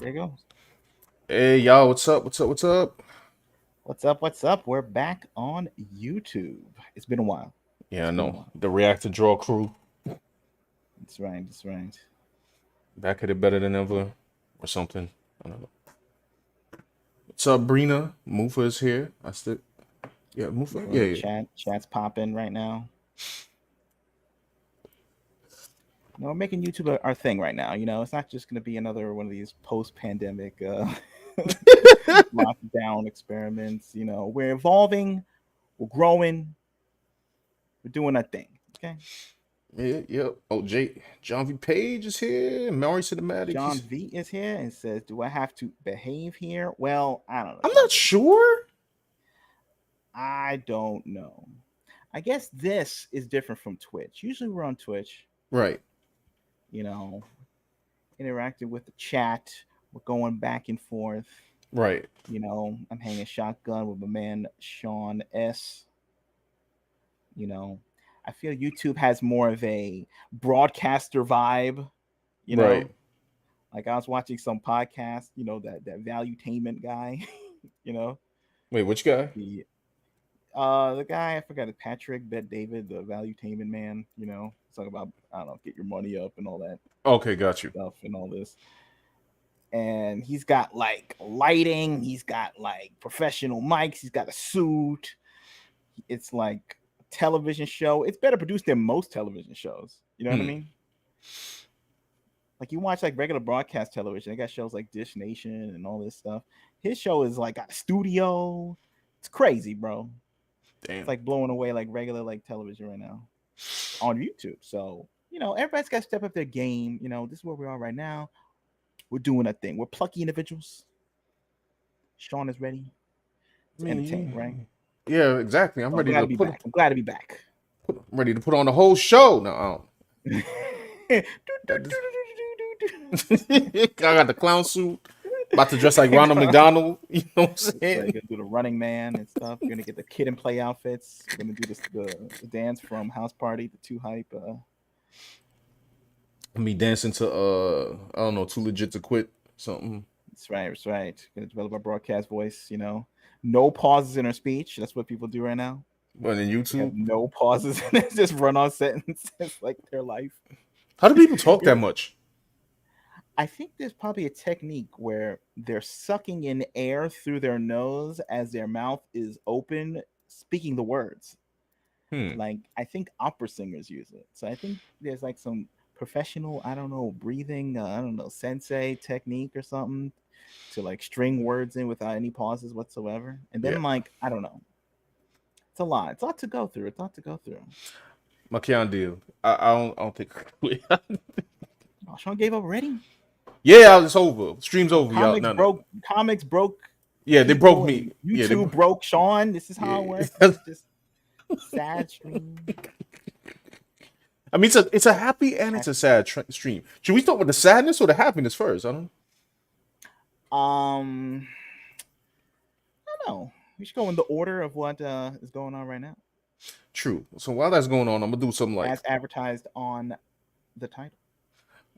There you go. Hey y'all, what's up? What's up? What's up? What's up? What's up? We're back on YouTube. It's been a while. Yeah, It's I been a know. while. The React to Draw crew That's right. That's right. back at it better than ever or something. I don't know. What's up, Brina? Mufa is here. I still yeah, Mufa? We're Yeah, in the yeah. chat's popping right now. We're making YouTube our thing right now. It's not just going to be another one of these post-pandemic lockdown experiments. We're evolving. We're growing. We're doing our thing. Okay. Yeah, yep. Oh, John V. Page is here. Maori Cinematic. John V is here and says, "Do I have to behave here?" Well, I don't know, I'm John not V. sure. I don't know. I guess this is different from Twitch. Usually we're on Twitch, Right, you know, interacting with the chat. We're going back and forth. right, I'm hanging shotgun with my man Sean S. You know, I feel YouTube has more of a broadcaster vibe. You right. know, like I was watching some podcast. That valuetainment guy. you know, Wait, which guy? the the guy I forgot it, Patrick Bet David, the valuetainment man. Talking about I don't know, get your money up and all that Okay, got you. stuff and all this. And he's got like lighting, he's got like professional mics, he's got a suit. It's like a television show. It's better produced than most television shows. You know what I Hmm. mean? Like you watch like regular broadcast television, they got shows like Dish Nation and all this stuff. His show is like got a studio. It's crazy, bro. It's Damn. like blowing away like regular like television right now on YouTube. So, everybody's got to step up their game. This is where we are right now. We're doing a thing. We're plucky individuals. Sean is ready I to entertain, right? mean, yeah, exactly. I'm So I'm ready glad to to be back. I'm glad to be back. I'm ready to put on the whole show. No, I don't. I got the clown suit. About to dress like Ronald McDonald. You know what I'm That's right. saying? Gonna do the Running Man and stuff. We're gonna get the kid and play outfits. We're gonna do the dance from House Party, the Two Hype. Me dancing to I don't know, Too Legit to Quit something. That's right. That's right. Gonna develop our broadcast voice. No pauses in our speech. That's what people do right now. But in They have YouTube, no pauses and it's just run on sentences like their life. how do people talk that much? I think there's probably a technique where they're sucking in air through their nose as their mouth is open, speaking the words. Hmm. Like I think opera singers use it. So I think there's like some professional, I don't know, breathing, I don't know, sensei technique or something to like string words in without any pauses whatsoever. And Yeah. then like I don't know, it's a lot. It's a lot to go through. It's a lot to go through. Makian deal. I don't think. Oh, Sean gave up already. Yeah, it's over. Stream's Oh, over, y'all. No, no. Comics broke Yeah, they broke people, me. and Yeah, they YouTube broke Sean. This is how it works. yeah. It's just sad stream. I mean, it's a happy and it's a sad stream. Should we start with the sadness or the happiness first? I don't. Um, I don't know. We should go in the order of what is going on right now, True. So while that's going on, I'm gonna do some like as advertised on the title.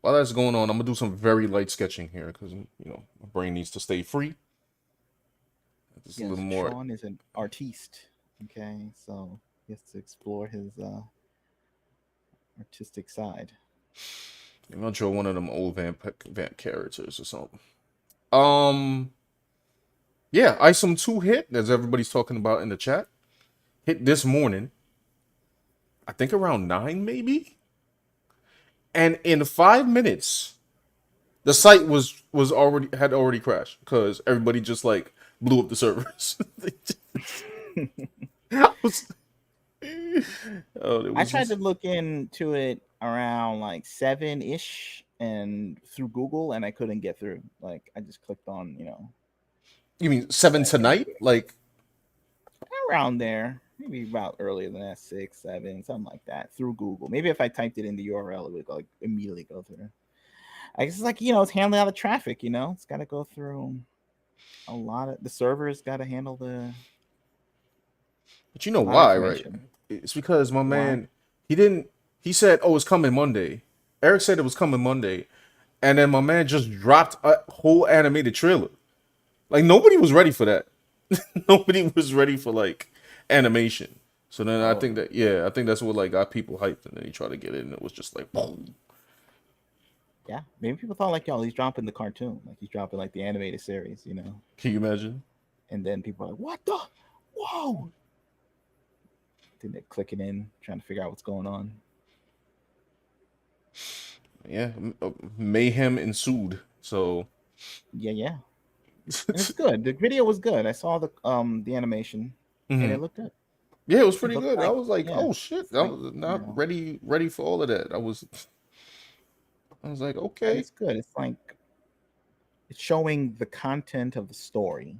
while that's going on, I'm gonna do some very light sketching here because my brain needs to stay free. Just a little Yes, more. Sean is an artiste. Okay, so he has to explore his artistic side. I'm gonna draw one of them old vamp characters or something. Um, yeah, Isom 2 hit, as everybody's talking about in the chat. Hit this morning. I think around 9 maybe. And in 5 minutes, the site was already crashed because everybody just like blew up the servers. I was, oh, it I was tried to just, look into it around like 7-ish and through Google, and I couldn't get through. Like I just clicked on, you mean 7 tonight? Like, around there, maybe about earlier than that, 6, 7, something like that, through Google. Maybe if I typed it in the URL, it would like immediately go through. I guess it's like it's handling all the traffic. It's got to go through a lot of the servers. Got to handle but you know a lot of why, right? information. It's because my Why? man, he didn't. He said, "Oh, it's coming Monday." Eric said it was coming Monday, and then my man just dropped a whole animated trailer. Like nobody was ready for that. Nobody was ready for like animation. So then I Oh think that yeah, I think that's what like got people hyped, and then he tried to get it, and it was just like, boom. yeah, maybe people thought like, yo, he's dropping the cartoon, like he's dropping like the animated series, Can you imagine? and then people are like, what the, whoa. Then they're clicking in, trying to figure out what's going on. Yeah, mayhem ensued. So Yeah, yeah, and it's good. The video was good. I saw the animation, and mhm. it looked good. Yeah, it was It pretty looked good. I like, was like, yeah, oh shit, it's I like, was not ready for all of that. I was like, and okay, it's good. It's like it's showing the content of the story.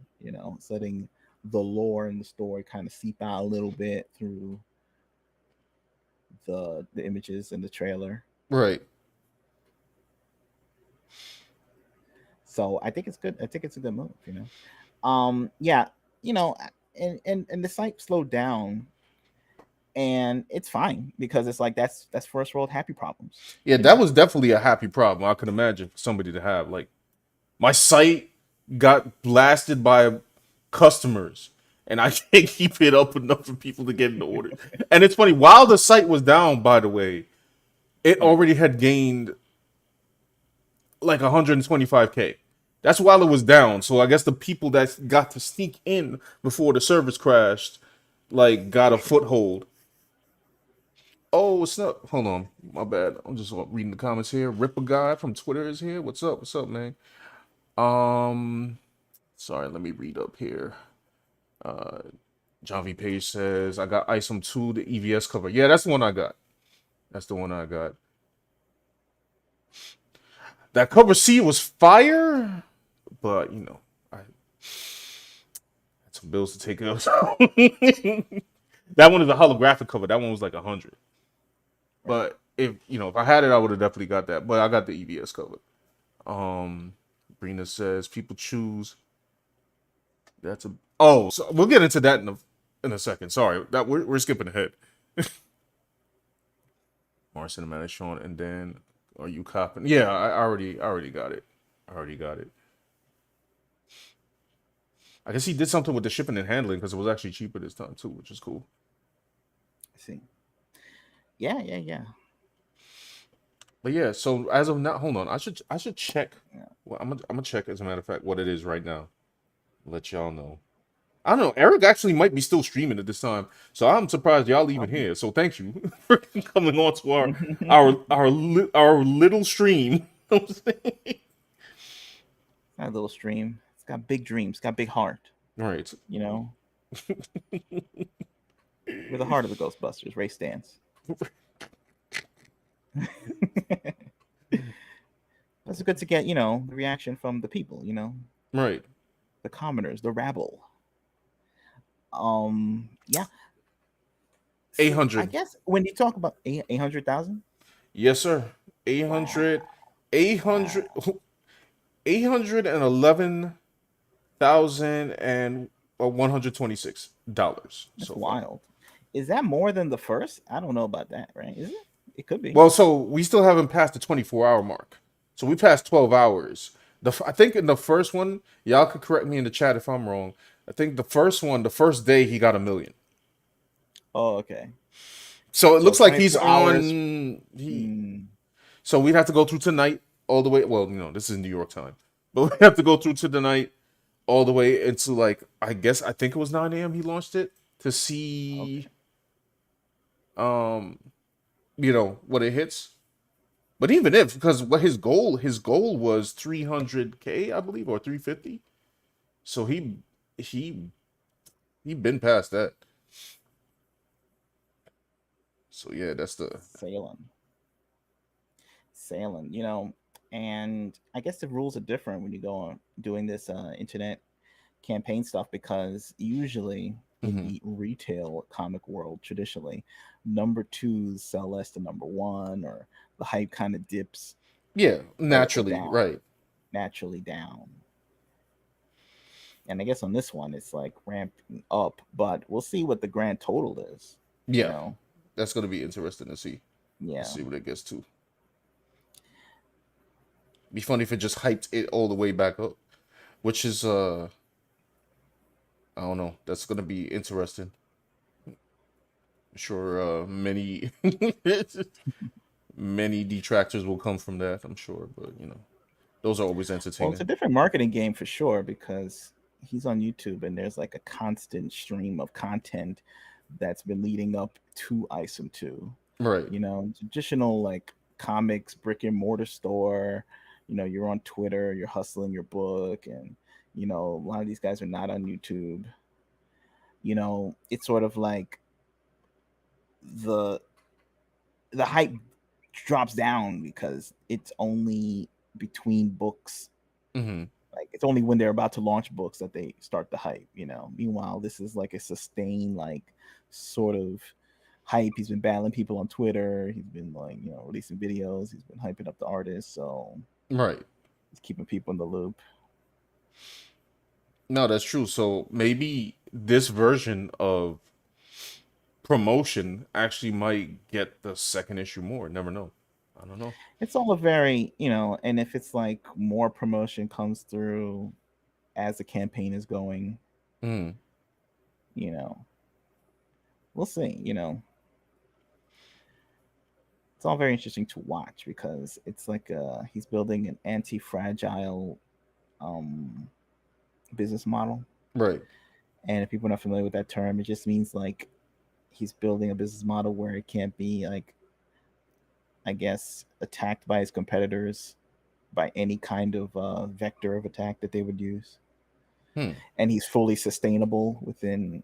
It's letting the lore and the story kind of seep out a little bit through the images and the trailer. right. So I think it's good. I think it's a good move. Yeah, you know, and the site slowed down, and it's fine because it's like that's first world happy problems. Yeah, You that know, was definitely a happy problem. I could imagine for somebody to have. Like, my site got blasted by customers, and I can't keep it up enough for people to get in the order. And it's funny, while the site was down, by the way, it yeah, already had gained like 125K. That's while it was down. So I guess the people that got to sneak in before the service crashed, like, got a foothold. Oh, what's up? Hold on, my bad. I'm just reading the comments here. Ripper guy from Twitter is here. What's up? What's up, man? Um, sorry, let me read up here. Uh, John V. Page says, I got Isom 2, the EVS cover. Yeah, that's the one I got. That's the one I got. That cover C was fire, but, I had some bills to take up. That one is a holographic cover. That one was like 100. right. But if I had it, I would have definitely got that. But I got the EVS cover. Um, Brina says, people choose. That's a. Oh, so we'll get into that in a second. Sorry, that we're skipping ahead. More cinematic Sean, and then are you copping? Yeah, I already got it. I already got it. I guess he did something with the shipping and handling because it was actually cheaper this time too, which is cool. I see. Yeah, yeah, yeah, But yeah, so as of now, hold on. I should check. yeah. Well, I'm gonna check as a matter of fact what it is right now. Let y'all know. I don't know. Eric actually might be still streaming at this time, so I'm surprised y'all even Probably. here. So thank you for coming on to our little stream. That little stream. It's got big dreams. It's got big heart. All right. You know, we're the heart of the Ghostbusters. Ray Stance. That's good to get. The reaction from the people. Right. The commoners, the rabble. Yeah. Eight So I hundred. guess when you talk about 800,000, Yes, sir. 800, wow, 800, wow, 811,000 and $126 that's so far. wild. Is that more than the first? I don't know about that. Right? Is it? It could be. Well, so we still haven't passed the 24-hour mark. So we passed 12 hours. I think in the first one, y'all could correct me in the chat if I'm wrong. I think the first one, the first day, he got 1 million. Oh, okay. So it So looks like he's 24 hours. on. Mm, So we'd have to go through tonight all the way. Well, this is New York time, but we have to go through to the night all the way into like I think it was 9 a.m. He launched it to see okay. um what it hits. But even if because what his goal was 300K, I believe, or 350. So he he been past that. So yeah, that's the Salem. Sailing, and I guess the rules are different when you go on doing this internet campaign stuff because usually in mhm. the retail comic world, traditionally, number twos sell less than number one, or the hype kind of dips Yeah, or naturally, down, right. naturally down. And I guess on this one, it's like ramping up, but we'll see what the grand total is. You Yeah, know, that's gonna be interesting to see. Let's yeah. see what it gets to. Be funny if it just hyped it all the way back up, which is I don't know. That's gonna be interesting. I'm sure many many detractors will come from that. I'm sure, but those are always Well, it's entertaining. a different marketing game for sure because he's on YouTube and there's like a constant stream of content that's been leading up to Isom 2. Right, Traditional like comics brick and mortar store. You're on Twitter, you're hustling your book, and a lot of these guys are not on YouTube. It's sort of like the the hype drops down because it's only between books. mm-hmm. Like it's only when they're about to launch books that they start the hype. Meanwhile, this is like a sustained like sort of hype. He's been battling people on Twitter. He's been like, releasing videos. He's been hyping up the artists. So Right. he's keeping people in the loop. No, that's true. So maybe this version of promotion actually might get the second issue more. Never know. I don't know. It's all a very, and if it's like more promotion comes through as the campaign is going, Mm, you know, we'll see. It's all very interesting to watch because it's like he's building an anti-fragile um business model. right. And if people are not familiar with that term, it just means like he's building a business model where it can't be like, I guess, attacked by his competitors by any kind of vector of attack that they would use. Hmm. And he's fully sustainable within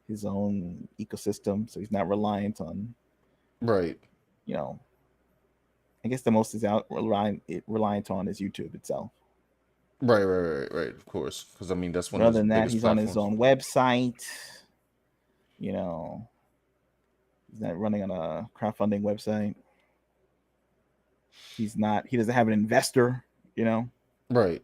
his own ecosystem, so he's not reliant on, Right. you know, I guess the most he's out reliant on is YouTube itself. Right. Right. Right. Right. Of course, because I mean that's one But of other his than that, biggest he's on his platforms. own website. You know, he's not running on a crowdfunding website. He's not. He doesn't have an investor. You know, Right.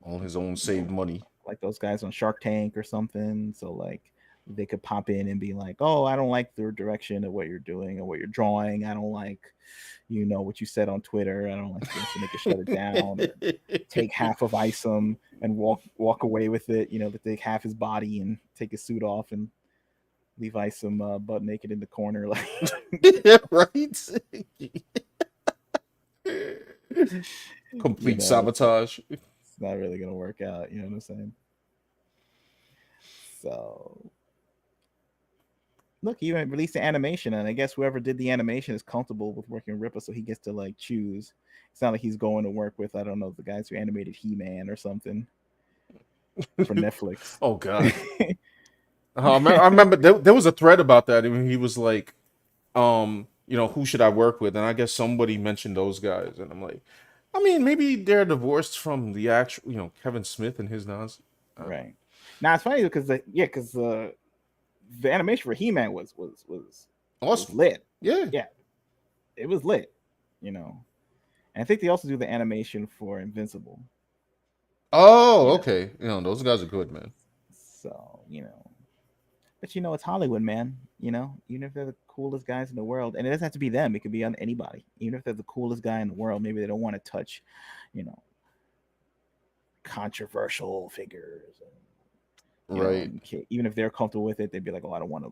All his own you know, saved money. like those guys on Shark Tank or something. So like they could pop in and be like, "Oh, I don't like the direction of what you're doing or what you're drawing. I don't like, what you said on Twitter. I don't like this," and they could shut it down or take half of Isom and walk away with it. To take half his body and take his suit off and leave Isom butt naked in the corner, like Right. Complete sabotage. it's not really gonna work out. You know what I'm saying? So look, he even released the animation, and I guess whoever did the animation is comfortable with working with Rippa, so he gets to like choose. It's not like he's going to work with, I don't know, the guys who animated He-Man or something for Netflix. Oh God. I remember there was a thread about that. I mean, he was like, who should I work with? And I guess somebody mentioned those guys, and I'm like, I mean, maybe they're divorced from the actual, Kevin Smith and his nonsense. Right. Now it's funny because the animation for He-Man was Awesome. lit. Yeah. Yeah, it was lit. And I think they also do the animation for Invincible. Oh, You know, okay. Those guys are good, man. so but it's Hollywood, man. Even if they're the coolest guys in the world, and it doesn't have to be them; it could be on anybody. Even if they're the coolest guy in the world, maybe they don't want to touch, you know, controversial figures. Right. Even if they're comfortable with it, they'd be like, "Oh, I don't want to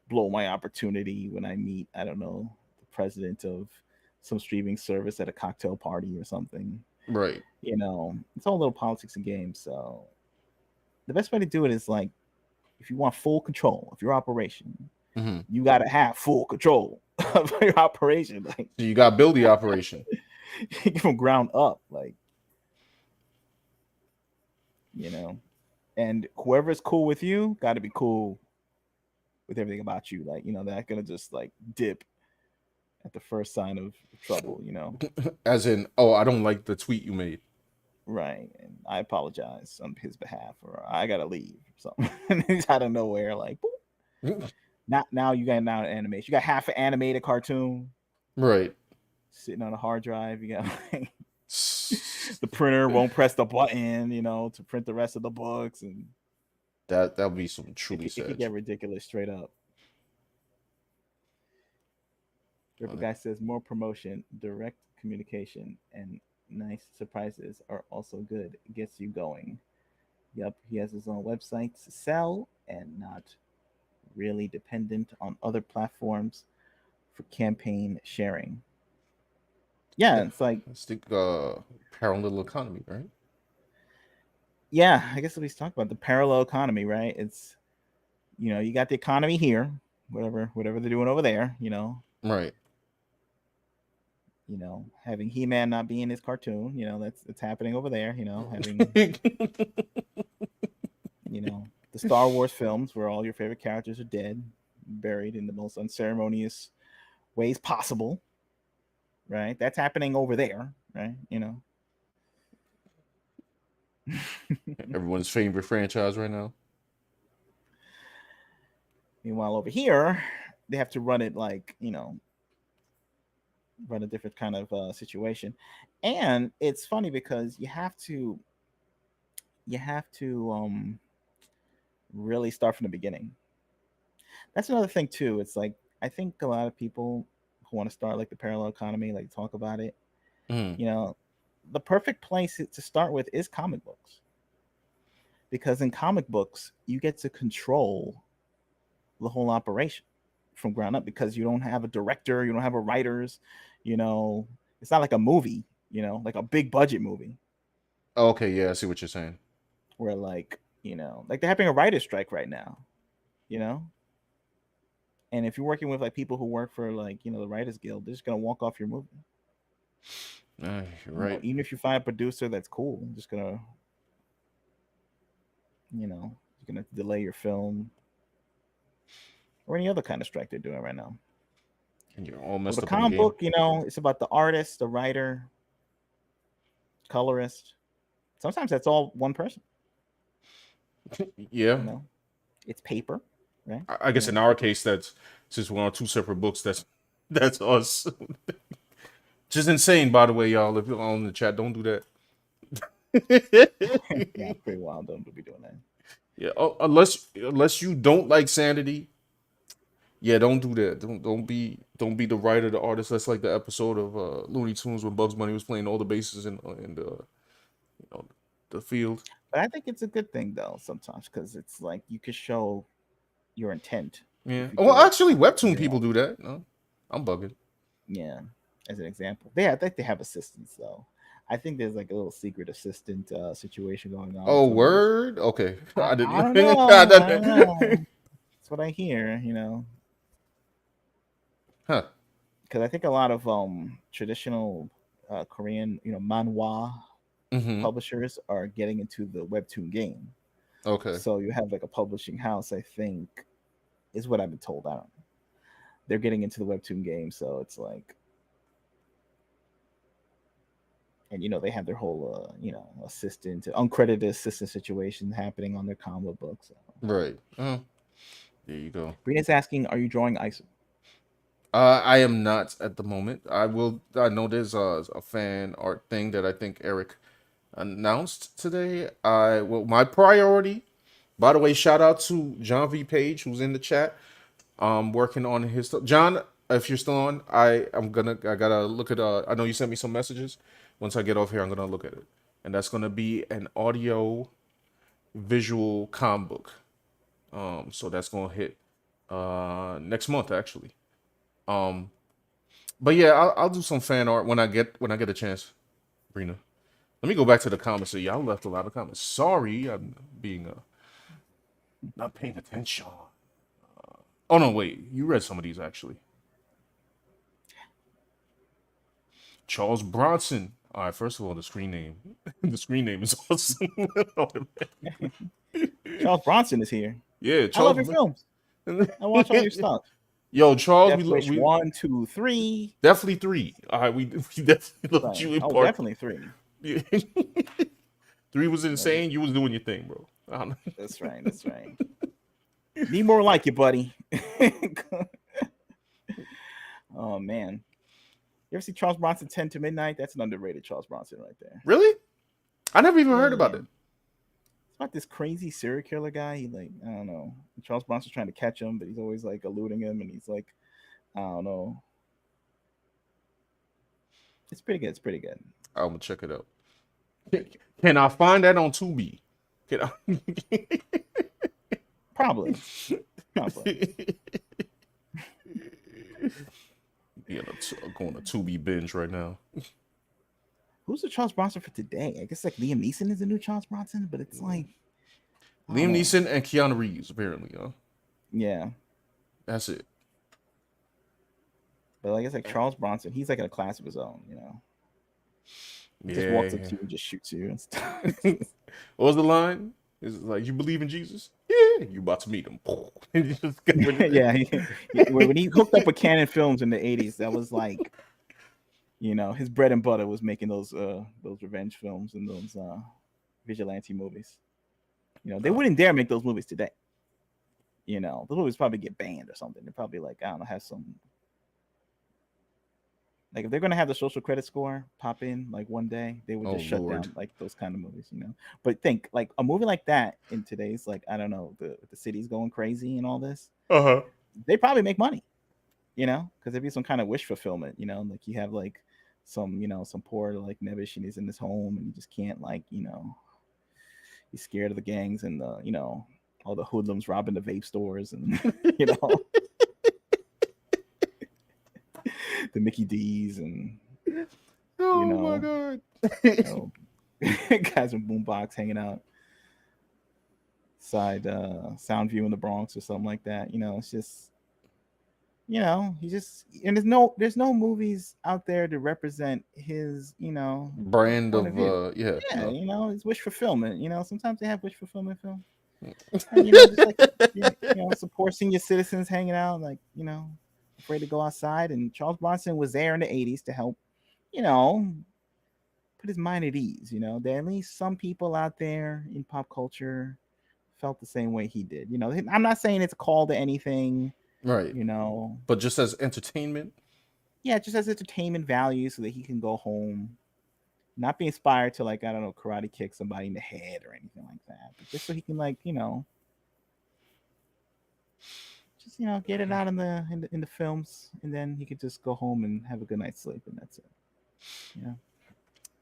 blow my opportunity when I meet, I don't know, the president of some streaming service at a cocktail party or something." Right. It's all little politics and games. So the best way to do it is like, if you want full control of your operation, Hmm. you got to have full control of your operation. Like, So you got to build the operation. from ground up, like, you know, and whoever's cool with you got to be cool with everything about you. Like, they're not going to just like dip at the first sign of trouble. As in, oh, I don't like the tweet you made. Right. And I apologize on his behalf, or I got to leave. Something. And he's out of nowhere, like, boop. Now you got an animation. You got half an animated cartoon Right. sitting on a hard drive. You got like, the printer won't press the button, to print the rest of the books, and That would be some truly it could sad. get ridiculous straight up. Ripper guy says more promotion, direct communication, and Nice surprises are also good. It gets you going. Yep, he has his own website to sell and not really dependent on other platforms for campaign sharing. Yeah, Yeah, it's like, let's think parallel economy, right? yeah, I guess we talk about the parallel economy, right? It's, you got the economy here, whatever they're doing over there, Right. having He-Man not be in his cartoon, that's happening over there, having, the Star Wars films where all your favorite characters are dead, buried in the most unceremonious ways possible, right? That's happening over there, right? Everyone's favorite franchise right now. Meanwhile, over here, they have to run it like, run a different kind of situation. And it's funny because you have to really start from the beginning. That's another thing too. It's like, I think a lot of people who want to start like the parallel economy, like talk about it, Mm. you know, the perfect place to start with is comic books. Because in comic books, you get to control the whole operation from ground up because you don't have a director, you don't have a writers, you know, it's not like a movie, like a big budget movie Okay, yeah, I see what you're saying. where like they're having a writer's strike right now, you know? And if you're working with like people who work for like, the Writers Guild, they're just gonna walk off your movie. You're right. Even if you find a producer that's cool, just gonna, you're gonna delay your film or any other kind of strike they're doing right now. And you're all With messed a up in the comic game. book, it's about the artist, the writer, colorist. Sometimes that's all one person. Yeah. You know, it's paper, right? I guess in our case, that's since we're on two separate books. That's us. Just insane, by the way, y'all. If you're on the chat, don't do that. Yeah, pretty wild. Don't be doing that. Yeah, unless you don't like sanity, yeah, don't do that. Don't be the writer, the artist. That's like the episode of Looney Tunes when Bugs Bunny was playing all the bases in the know the field. But I think it's a good thing though sometimes because it's like you could show your intent Yeah. if you Well, do it actually, on webtoon your people own. do that. No, I'm bugging. Yeah, as an example. I think they have assistants though. I think there's like a little secret assistant situation going on with Oh, some of these. word. Okay, I, I I didn't. don't I know. I don't didn't. know. That's what I hear. Huh. Because I think a lot of traditional Korean manhwa Mm-hmm. publishers are getting into the webtoon game. Okay. So you have like a publishing house, I think, is what I've been told. I don't know. They're getting into the webtoon game, so it's like, and they have their whole assistant, uncredited assistant situation happening on their comic books. So. Right. Oh, there you go. Brina's asking, are you drawing Isom? I am not at the moment. I will. I know there's a fan art thing that I think Eric announced today. My priority. By the way, shout out to John V Page who's in the chat. Working on his stuff. John, if you're still on, I gotta look at. I know you sent me some messages. Once I get off here, I'm gonna look at it, and that's gonna be an audio visual comic book. So that's gonna hit next month actually. Um, but yeah, I'll do some fan art when I get a chance. Brina, let me go back to the comments. So y'all left a lot of comments. Sorry, I'm being not paying attention. Oh no, wait, you read some of these actually. Charles Bronson. All right, first of all, the screen name. The screen name is awesome. Charles Bronson is here. Yeah, I love Charles. your films. I watch all your stuff. Yo, Charles, Death Wish we 1, 2, 3. definitely three. All right, we definitely loved Right. you in Oh, part. definitely 3. Yeah. Three was Right. insane. You was doing your thing, bro. I don't know. That's right. That's right. Need more like you, buddy. Oh man. You ever see Charles Bronson 10 to Midnight? That's an underrated Charles Bronson right there. Really? I never even heard Yeah. about it. It's about this crazy serial killer guy. He like, I don't know. Charles Bronson's trying to catch him, but he's always like eluding him and he's like, I don't know. It's pretty good. It's pretty good. I'm gonna check it out. Can I find that on Tubi? Can I? Probably. Yeah, going to Tubi binge right now. Who's the Charles Bronson for today? I guess like Liam Neeson is the new Charles Bronson, but it's like Liam Neeson and Keanu Reeves, apparently, yeah. That's it. But I guess like Charles Bronson, he's like in a class of his own, you know. He just walks up to you and just shoots you and stuff. What was the line? Is it like, you believe in Jesus? Yeah, you about to meet him. Yeah. When he hooked up with Canon Films in the 80s, that was like, you know, his bread and butter was making those revenge films and those vigilante movies. You know, they wouldn't dare make those movies today. You know, those movies probably get banned or something. They're probably like, I don't know, have some. Like if they're gonna have the social credit score pop in like one day, they would just shut down like those kind of movies, you know. But think like a movie like that in today's like I don't know the city's going crazy and all this. They probably make money, you know, because there'd be some kind of wish fulfillment, you know. Like you have like some poor like Nevish and he's in his home and he just can't like you know he's scared of the gangs and the you know all the hoodlums robbing the vape stores and you know. The Mickey D's and oh my god, you know, guys with boombox hanging out side sound view in the Bronx or something like that. You know, it's just you know he just and there's no movies out there to represent his you know brand of yeah no. you know his wish fulfillment. You know sometimes they have wish fulfillment film. And, you know, just like you know, support senior citizens hanging out, like you know. Afraid to go outside, and Charles Bronson was there in the 80s to help, you know, put his mind at ease. You know, there at least some people out there in pop culture felt the same way he did. You know, I'm not saying it's a call to anything, right? You know, but just as entertainment. Yeah, just as entertainment value, so that he can go home, not be inspired to like I don't know, karate kick somebody in the head or anything like that, but just so he can like you know. Just you know, get it out in the films, and then he could just go home and have a good night's sleep, and that's it. Yeah.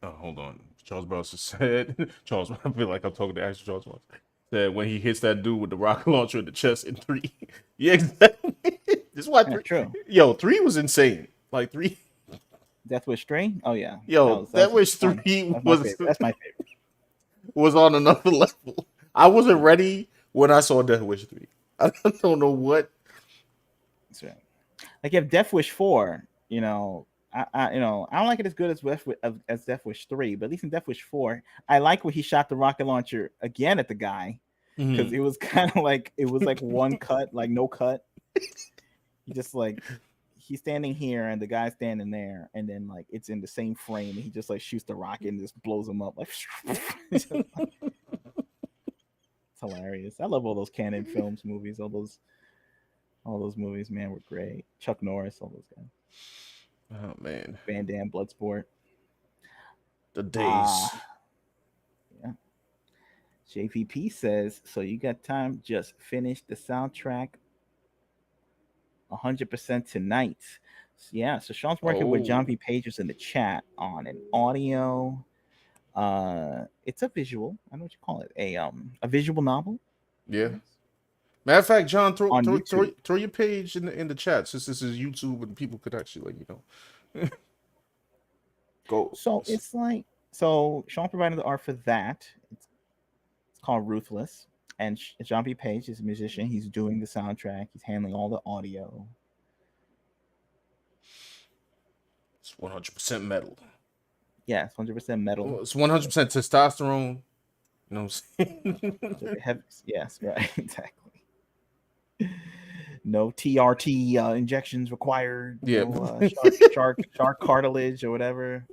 Oh, hold on. Charles Bronson said. Charles, I feel like I'm talking to actual Charles Bronson. Said when he hits that dude with the rocket launcher in the chest in 3. Yeah, exactly. This is why 3. True. Yo, 3 was insane. Like 3. Death Wish 3. Oh yeah. Yo, that Wish 3 was. That's my favorite. Was on another level. I wasn't ready when I saw Death Wish 3. I don't know what. That's right. Like if Death Wish 4, you know, I don't like it as good as Death Wish 3, but at least in Death Wish 4, I like when he shot the rocket launcher again at the guy because it was kind of like one cut, like no cut. He just like he's standing here and the guy's standing there, and then like it's in the same frame, and he just like shoots the rocket and just blows him up like. It's hilarious. I love all those Canon Films movies. All those movies, man, were great. Chuck Norris, all those guys. Oh man, Van Damme, Bloodsport. The days. Yeah. JVP says, so you got time? Just finish the soundtrack 100% tonight. Yeah, so Sean's working with John V. Pages in the chat on an audio. It's a visual. I don't know what you call it. A visual novel. Yeah. Matter of fact, John, throw your page in the chat since this is YouTube and people could actually go. So it's like Sean provided the art for that. It's called Ruthless, and John B. Page is a musician. He's doing the soundtrack. He's handling all the audio. It's 100% metal. Yeah, it's 100% metal. It's 100% testosterone. You know what I'm saying? Yes, right, exactly. No TRT injections required. Yeah. No, shark cartilage or whatever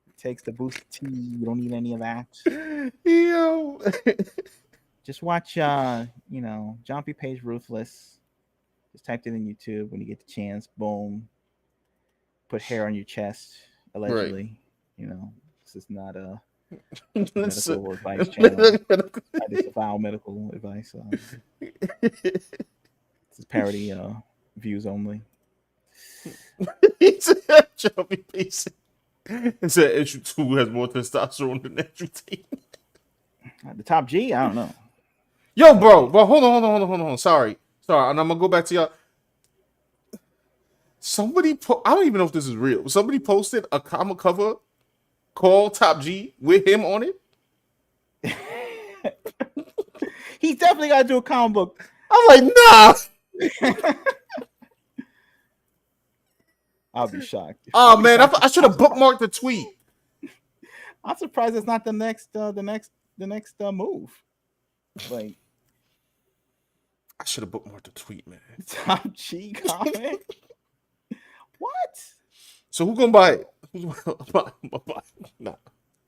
it takes to boost T. You don't need any of that. Yo. Just watch, John P. Page Ruthless. Just type it in YouTube when you get the chance. Boom. Put hair on your chest, allegedly. Right. You know, this is not a medical advice channel. It's a foul medical advice. This is parody views only. It said issue 2 has more testosterone than issue 10. The top G, I don't know. Yo, bro, hold on. Sorry, and I'm gonna go back to y'all. Somebody, I don't even know if this is real. Somebody posted a comic cover called Top G with him on it. He's definitely got to do a comic book. I'm like, nah. I'll be shocked. Oh man, I should have bookmarked the tweet. I'm surprised it's not the next move. Like, I should have bookmarked the tweet, man. Top G comic. What? So who gonna buy it? Who's gonna buy it? Nah.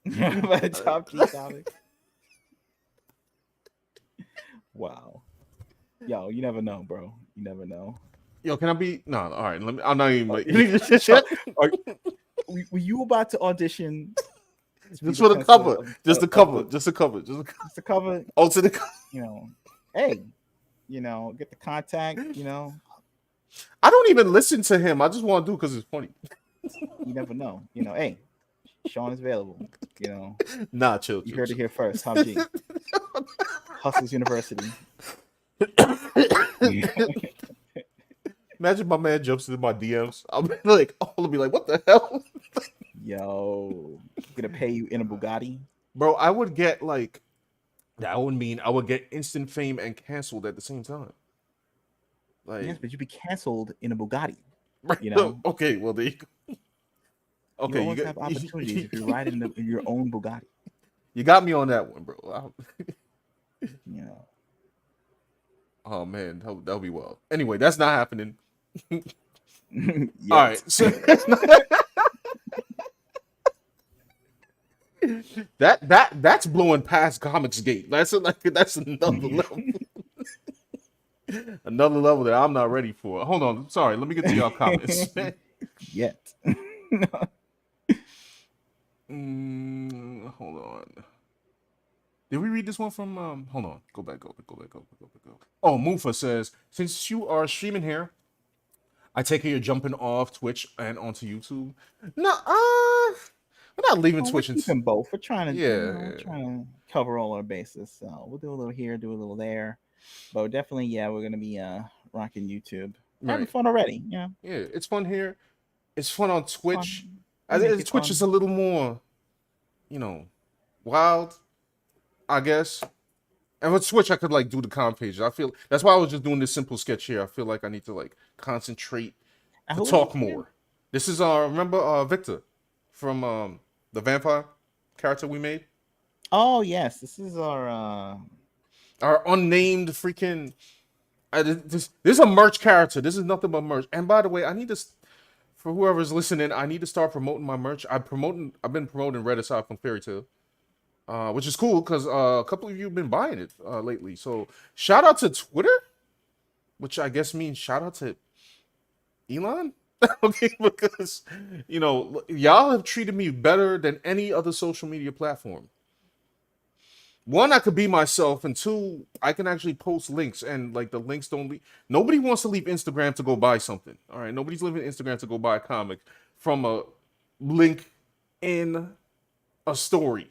By Top G comic. Wow. Yo, you never know, bro. You never know. Yo, can I be? No, all right. Let me. I'm not even like. Were you about to audition? Just for the cover. Just the cover. Just the cover. Oh, to the cover. Hey, get the contact. I don't even listen to him. I just want to do because it's funny. You never know. Hey, Sean is available. Nah, chill. You heard it here first. Top G. Hustlers University. Imagine my man jumps into my DMs. I'll be like, what the hell? Yo, gonna pay you in a Bugatti, bro. I would get that would mean I would get instant fame and canceled at the same time. Like, yes, but you'd be canceled in a Bugatti. Okay, well there you go. Okay, you always have opportunities if you're riding in your own Bugatti. You got me on that one, bro. Oh man, that'll be wild. Anyway, that's not happening. All right, so that's blowing past ComicsGate. That's another level. Another level that I'm not ready for. Hold on, sorry. Let me get to y'all comments. Yet. Hold on. Did we read this one from? Hold on. Go back. Oh, Mufa says, since you are streaming here, I take it you're jumping off Twitch and onto YouTube. No, we're not leaving Twitch. We're keeping both. We're trying to, trying to cover all our bases. So we'll do a little here, do a little there, but definitely, we're gonna be rocking YouTube. Having fun already. Yeah, it's fun here. It's fun on Twitch. Twitch is a little more, wild, I guess. And with Twitch, I could do the com page. I feel that's why I was just doing this simple sketch here. I feel like I need to concentrate to talk more. This is remember Victor from the vampire character we made? Oh yes, this is our unnamed freaking. This is a merch character. This is nothing but merch. And by the way, I need to, for whoever's listening, I need to start promoting my merch. I've been promoting Cyberpunk Fairytale. Which is cool because a couple of you have been buying it lately. So shout out to Twitter, which I guess means shout out to Elon. Okay, because y'all have treated me better than any other social media platform. One, I could be myself, and two, I can actually post links, and the links don't leave. Nobody wants to leave Instagram to go buy something. All right, nobody's leaving Instagram to go buy a comic from a link in a story.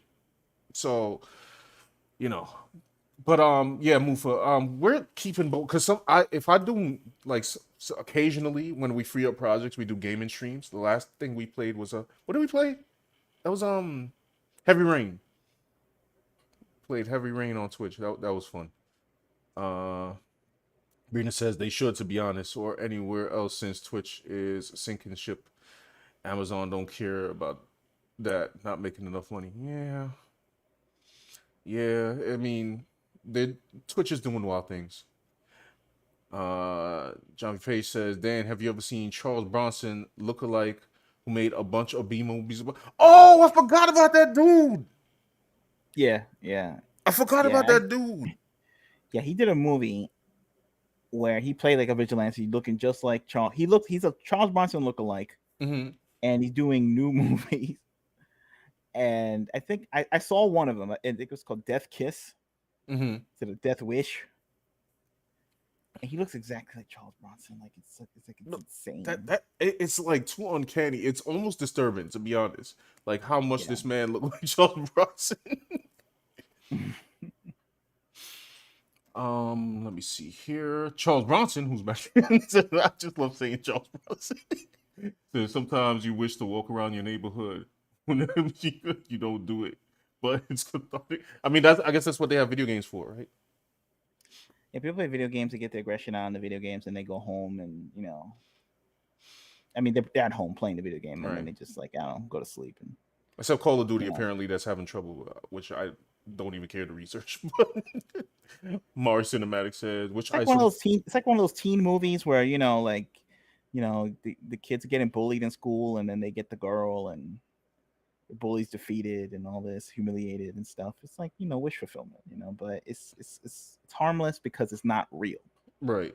So, but Mufa, we're keeping both because if I do occasionally when we free up projects, we do gaming streams. The last thing we played was what did we play? That was Heavy Rain. Played Heavy Rain on Twitch. That was fun. Brina says they should, to be honest, or anywhere else since Twitch is sinking ship. Amazon don't care about that, not making enough money. Yeah, I mean, Twitch is doing wild things. John Page says, Dan, have you ever seen Charles Bronson lookalike who made a bunch of B movies? Oh, I forgot about that dude. Yeah. I forgot about that dude. Yeah, he did a movie where he played a vigilante, looking just like Charles. He's a Charles Bronson lookalike, and he's doing new movies. And I think I saw one of them. I think it was called Death Kiss. To the Death Wish. And he looks exactly like Charles Bronson. Like it's No, insane. it's like too uncanny. It's almost disturbing, to be honest. Like how much Yeah. this man looked like Charles Bronson. Let me see here. Charles Bronson, who's back. I just love saying Charles Bronson. So sometimes you wish to walk around your neighborhood whenever you don't do it, but it's cathartic. I mean, I guess that's what they have video games for, right? Yeah, people play video games to get their aggression out in the video games, and they go home and I mean, they're at home playing the video game, and then Right. they just like I don't know, go to sleep and Except Call of Duty, you know. apparently that's having trouble, which I don't even care to research. But Mars Cinematic says, which It's like I one of those teen. It's like one of those teen movies where the kids are getting bullied in school, and then they get the girl, and the bully's defeated, and all this humiliated and stuff. It's like wish fulfillment, but it's harmless because it's not real. right.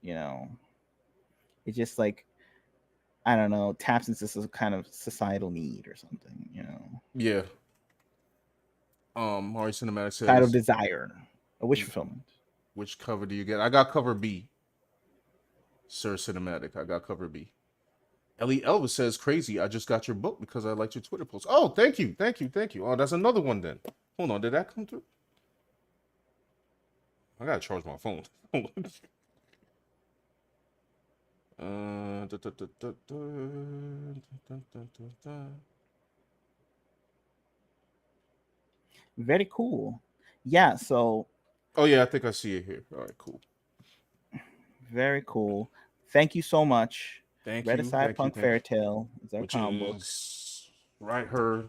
You know, it's just like I don't know, taps into some kind of societal need or something. Yeah. Mars Cinematic Societal says, desire, a wish fulfillment. which cover do you get? I got cover B. Sir Cinematic, I got cover B. Ellie Elvis says, crazy. I just got your book because I liked your Twitter post. Oh, thank you. Thank you. Thank you. Oh, that's another one then. Hold on. Did that come through? I gotta charge my phone. Hold on. Da, da, da, da, da, da, da, da, da. Very cool. Yeah, so Oh, yeah. I think I see it here. All right, cool. very cool. Thank you so much. Thank Read a you. Thank you. Cyberpunk Fairytale. Is our Which comic book is right here.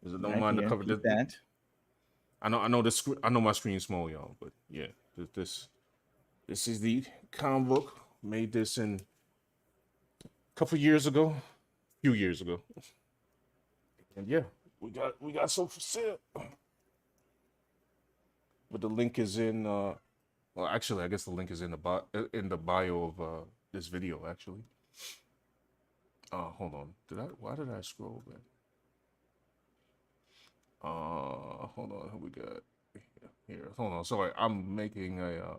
Is it don't right mind here. the cover? Keep that. I know the I know my screen's small, y'all, but yeah, this is the comic book. Made this in a couple years ago, few years ago, and yeah, we got some for sale. But the link is in. Well, actually, I guess the link is in the bio of this video. Actually, hold on. Why did I scroll back? Hold on. Who we got here? Hold on. Sorry, I'm making a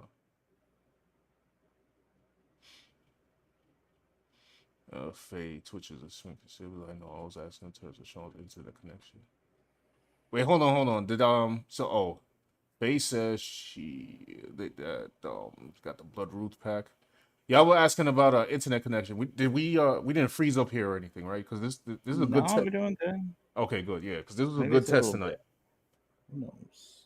Faye Twitch is a swing considerably. I know I was asking in terms of Sean's internet connection. Wait, hold on. Did Faye says that got the Blood Roots pack. Y'all were asking about internet connection. We didn't freeze up here or anything, right? Because this is a good No, test. we're doing good. Okay, good. Yeah, because this was a Maybe good it's a test little tonight. bit. Who knows?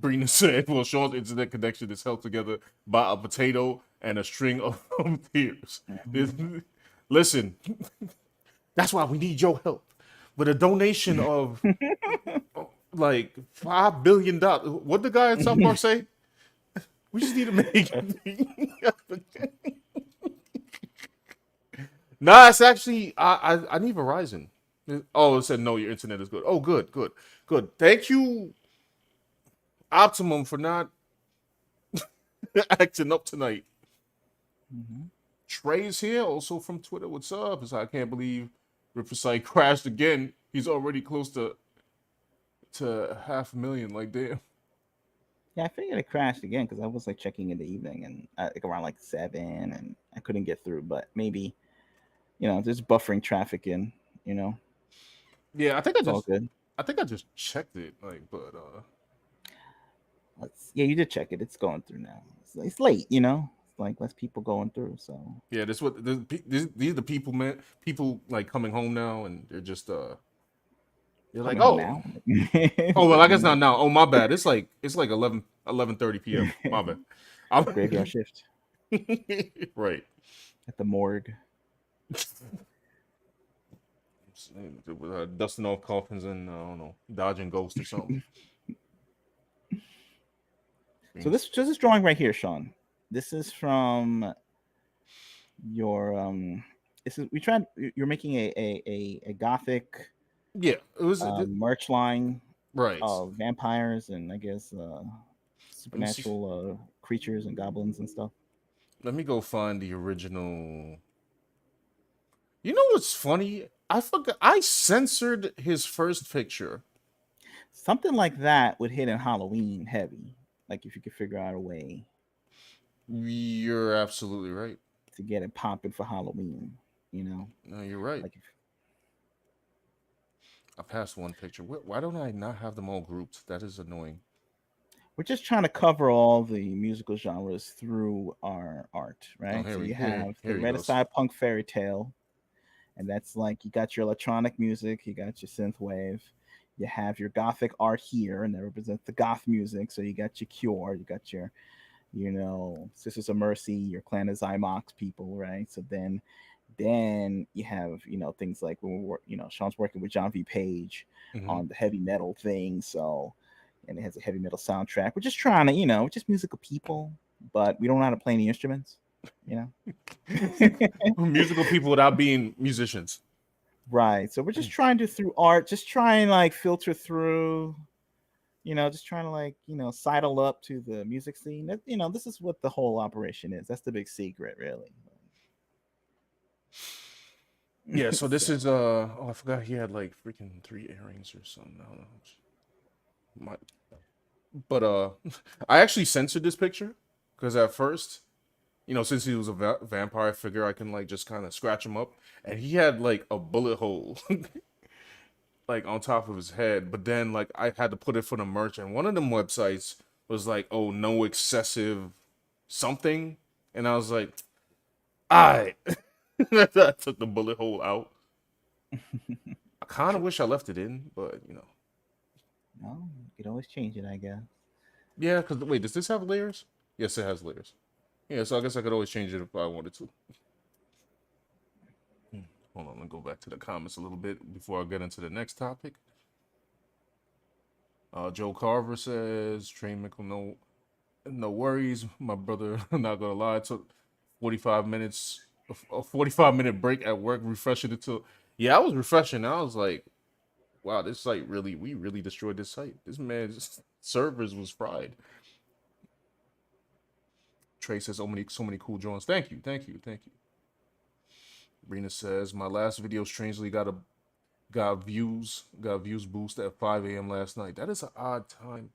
Brina said, well, Sean's internet connection is held together by a potato and a string of tears. Listen, that's why we need your help. With a donation of like $5 billion. What the guy in South Park say? We just need to make Nah, it's actually I need Verizon. Oh, it said no, your internet is good. Oh, good. Thank you, Optimum, for not acting up tonight. Trey's here, also from Twitter. What's up? It's like, I can't believe Rippaverse crashed again. He's already close to 500,000. Like, damn. Yeah, I figured it crashed again because I was like checking in the evening and like around like 7, and I couldn't get through. But maybe just buffering traffic in. Yeah, It's all good. I think I just checked it. Like, but Yeah, you did check it. It's going through now. It's late. It's like less people going through. So yeah, these are the people, man. People like coming home now, and they're just they're like, oh, now. oh well, I guess not now. Oh, my bad. It's like 11:30 p.m. My bad. Graveyard shift Right. at the morgue. Dusting off coffins and I don't know, dodging ghosts or something. So this drawing right here, Sean. This is from your you're making a gothic Yeah, it was merch line right of vampires and I guess supernatural creatures and goblins and stuff. Let me go find the original. You know what's funny? I forgot. I censored his first picture. Something like that would hit in Halloween heavy. Like if you could figure out a way You're absolutely right. to get it popping for Halloween, you know, No, you're right. like if I passed one picture. Why don't I not have them all grouped? That is annoying. we're just trying to cover all the musical genres through our art, Oh, right? here So we you here have the here he Red goes. Cyberpunk Fairytale, and that's like you got your electronic music, you got your synth wave, you have your gothic art here, and that represents the goth music. So you got your Cure, you got your, Sisters of Mercy, your Clan of Zymox people, right? So then you have things like when Sean's working with John V. Page Hmm. on the heavy metal thing, so and it has a heavy metal soundtrack. We're just trying to we're just musical people, but we don't know how to play any instruments, you know. Musical people without being musicians. Right. So we're just trying to through art, just try and like filter through, just trying to like, sidle up to the music scene. This is what the whole operation is. That's the big secret, really. Yeah, so this So is oh, I forgot he had like freaking 3 earrings or something. I don't know. My, but I actually censored this picture because at first, since he was a vampire figure, I can like just kind of scratch him up, and he had like a bullet hole like on top of his head. But then like I had to put it for the merch, and one of them websites was like, "Oh, no excessive something," and I was like, "I." I took the bullet hole out. I kind of wish I left it in, but no, you could always change it, I guess. yeah. Because wait, does this have layers? Yes, it has layers. Yeah, so I guess I could always change it if I wanted to. Hmm. Hold on, let me go back to the comments a little bit before I get into the next topic. Joe Carver says, Train Mickle, no worries, my brother. I'm not gonna lie, it took 45 minutes, a 45-minute break at work, refreshing it to. Yeah, I was refreshing. I was like, wow, this site really, we really destroyed this site. This man's servers was fried. Trey says, so many cool drawings. Thank you, thank you, thank you. Rena says, my last video strangely got views boost at 5 a.m. last night. That is an odd time.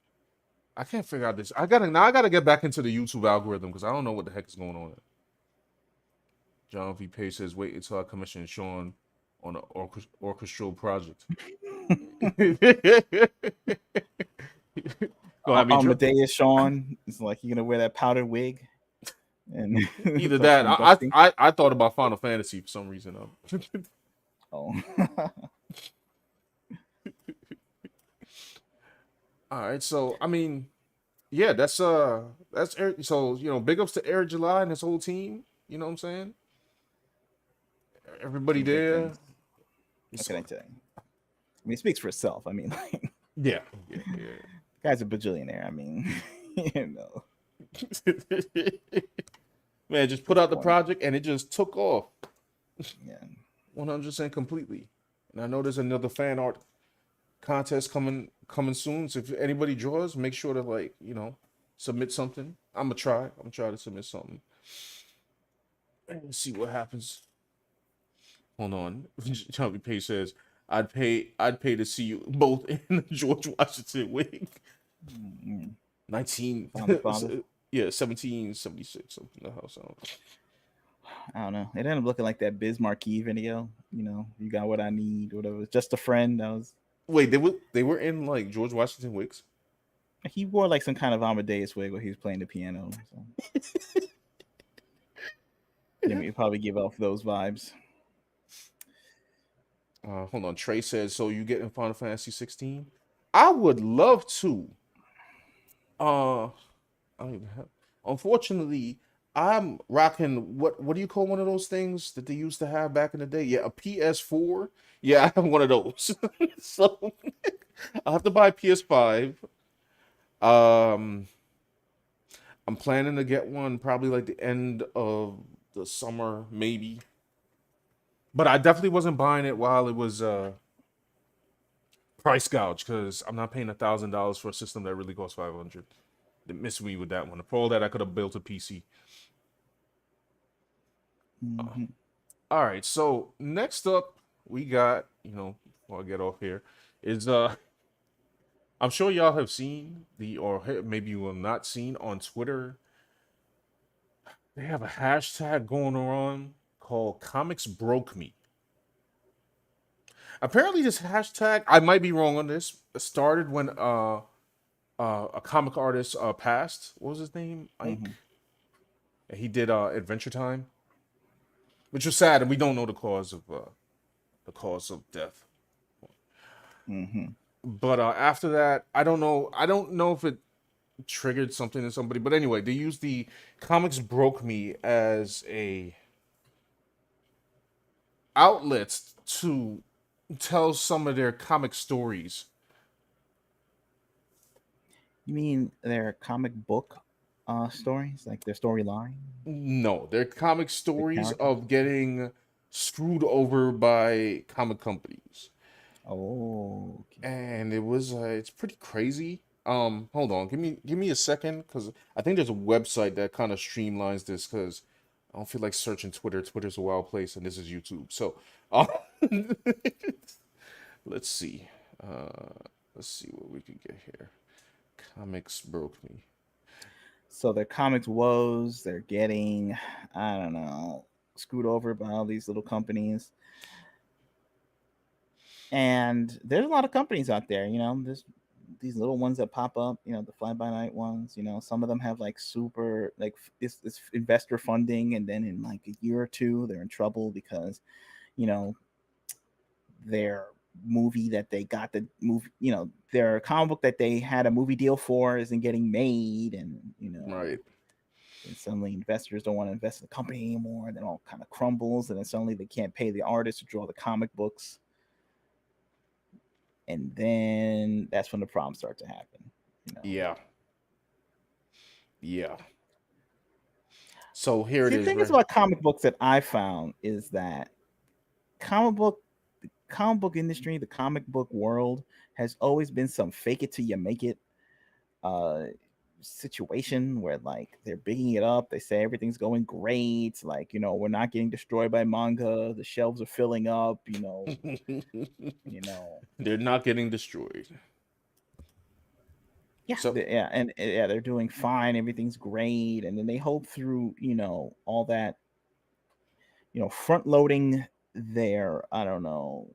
I can't figure out this. I gotta get back into the YouTube algorithm because I don't know what the heck is going on. John V. Page says, wait until I commission Sean on an orchestral project. Gonna have me Amadeus Sean is like, you're gonna wear that powdered wig and either start that. conducting. I thought about Final Fantasy for some reason. Oh. All right, so I mean, yeah, that's Eric. So big ups to Eric July and his whole team. You know what I'm saying? Everybody Some big there. things. What can I tell you? I mean, it speaks for itself. I mean, like, Yeah, yeah, yeah. guy's a bajillionaire. I mean, you know, Man, just at put this out the point, project and it just took off yeah. 100% completely. And I know there's another fan art contest coming soon. So if anybody draws, make sure to like submit something. I'm gonna try to submit something and see what happens. Hold on. Charlie Page says, I'd pay to see you both in the George Washington wig. Mm-hmm. 19 Founding fathers. yeah, 1776 something the house sound. I don't know. It ended up looking like that Biz Marquee video. You got what I need, whatever. Just a friend. That was. Wait, they were in like George Washington wigs? He wore like some kind of Amadeus wig where he was playing the piano. So. Yeah, he probably give off those vibes. Hold on. Trey says, so you get in Final Fantasy 16? I would love to. I don't even have. Unfortunately, I'm rocking what do you call one of those things that they used to have back in the day? Yeah, a PS4. Yeah, I have one of those. So I'll have to buy a PS5. Um, I'm planning to get one probably like the end of the summer, maybe. But I definitely wasn't buying it while it was price gouge because I'm not paying $1,000 for a system that really costs 500. They missed me with that one. For all that, I could have built a PC. Mm-hmm. All right, so next up we got, before I get off here, is I'm sure y'all have seen or maybe you will not seen on Twitter. They have a hashtag going around called ComicsBrokeMe. Apparently, this hashtag, I might be wrong on this, started when a comic artist passed. What was his name? Ike. Mm-hmm. And he did Adventure Time, which was sad, and we don't know the cause of death. Mm-hmm. But after that, I don't know. I don't know if it triggered something in somebody. But anyway, they used the Comics Broke Me as a outlet to tell some of their comic stories. You mean their comic book stories, like their storyline, No, they're comic the stories characters? of getting screwed over by comic companies. Oh, okay. And it's pretty crazy. Hold on, give me a second because I think there's a website that kind of streamlines this because I don't feel like searching Twitter. Twitter's a wild place, and this is YouTube. So, let's see. Uh, let's see what we can get here. Comics broke me. So their comics woes, they're getting, I don't know, screwed over by all these little companies. And there's a lot of companies out there, there's these little ones that pop up, the fly by night ones, some of them have like super like this investor funding, and then in like a year or two they're in trouble because, you know, their movie that they got the movie, their comic book that they had a movie deal for isn't getting made, and Right. and suddenly investors don't want to invest in the company anymore, and then all kind of crumbles, and then suddenly they can't pay the artists to draw the comic books, and then that's when the problems start to happen. Yeah. Yeah. So here it See, the is, thing is right? about comic books that I found is that comic book the comic book industry, the comic book world has always been some fake it till you make it uh situation where like they're bigging it up. They say everything's going great, like, we're not getting destroyed by manga, the shelves are filling up, you know They're not getting destroyed. yeah, So yeah, and yeah, they're doing fine, everything's great, and then they hope through, all that, front loading their, I don't know,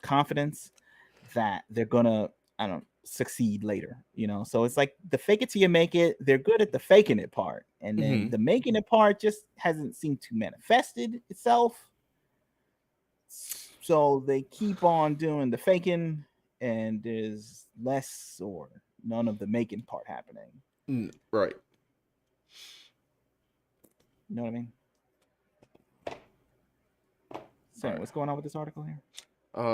confidence that they're gonna, I don't succeed later. So it's like the fake it till you make it. They're good at the faking it part, and then mhm. the making it part just hasn't seemed to manifested itself. So they keep on doing the faking, and there's less or none of the making part happening. Right. You know what I mean? All So right. what's going on with this article here?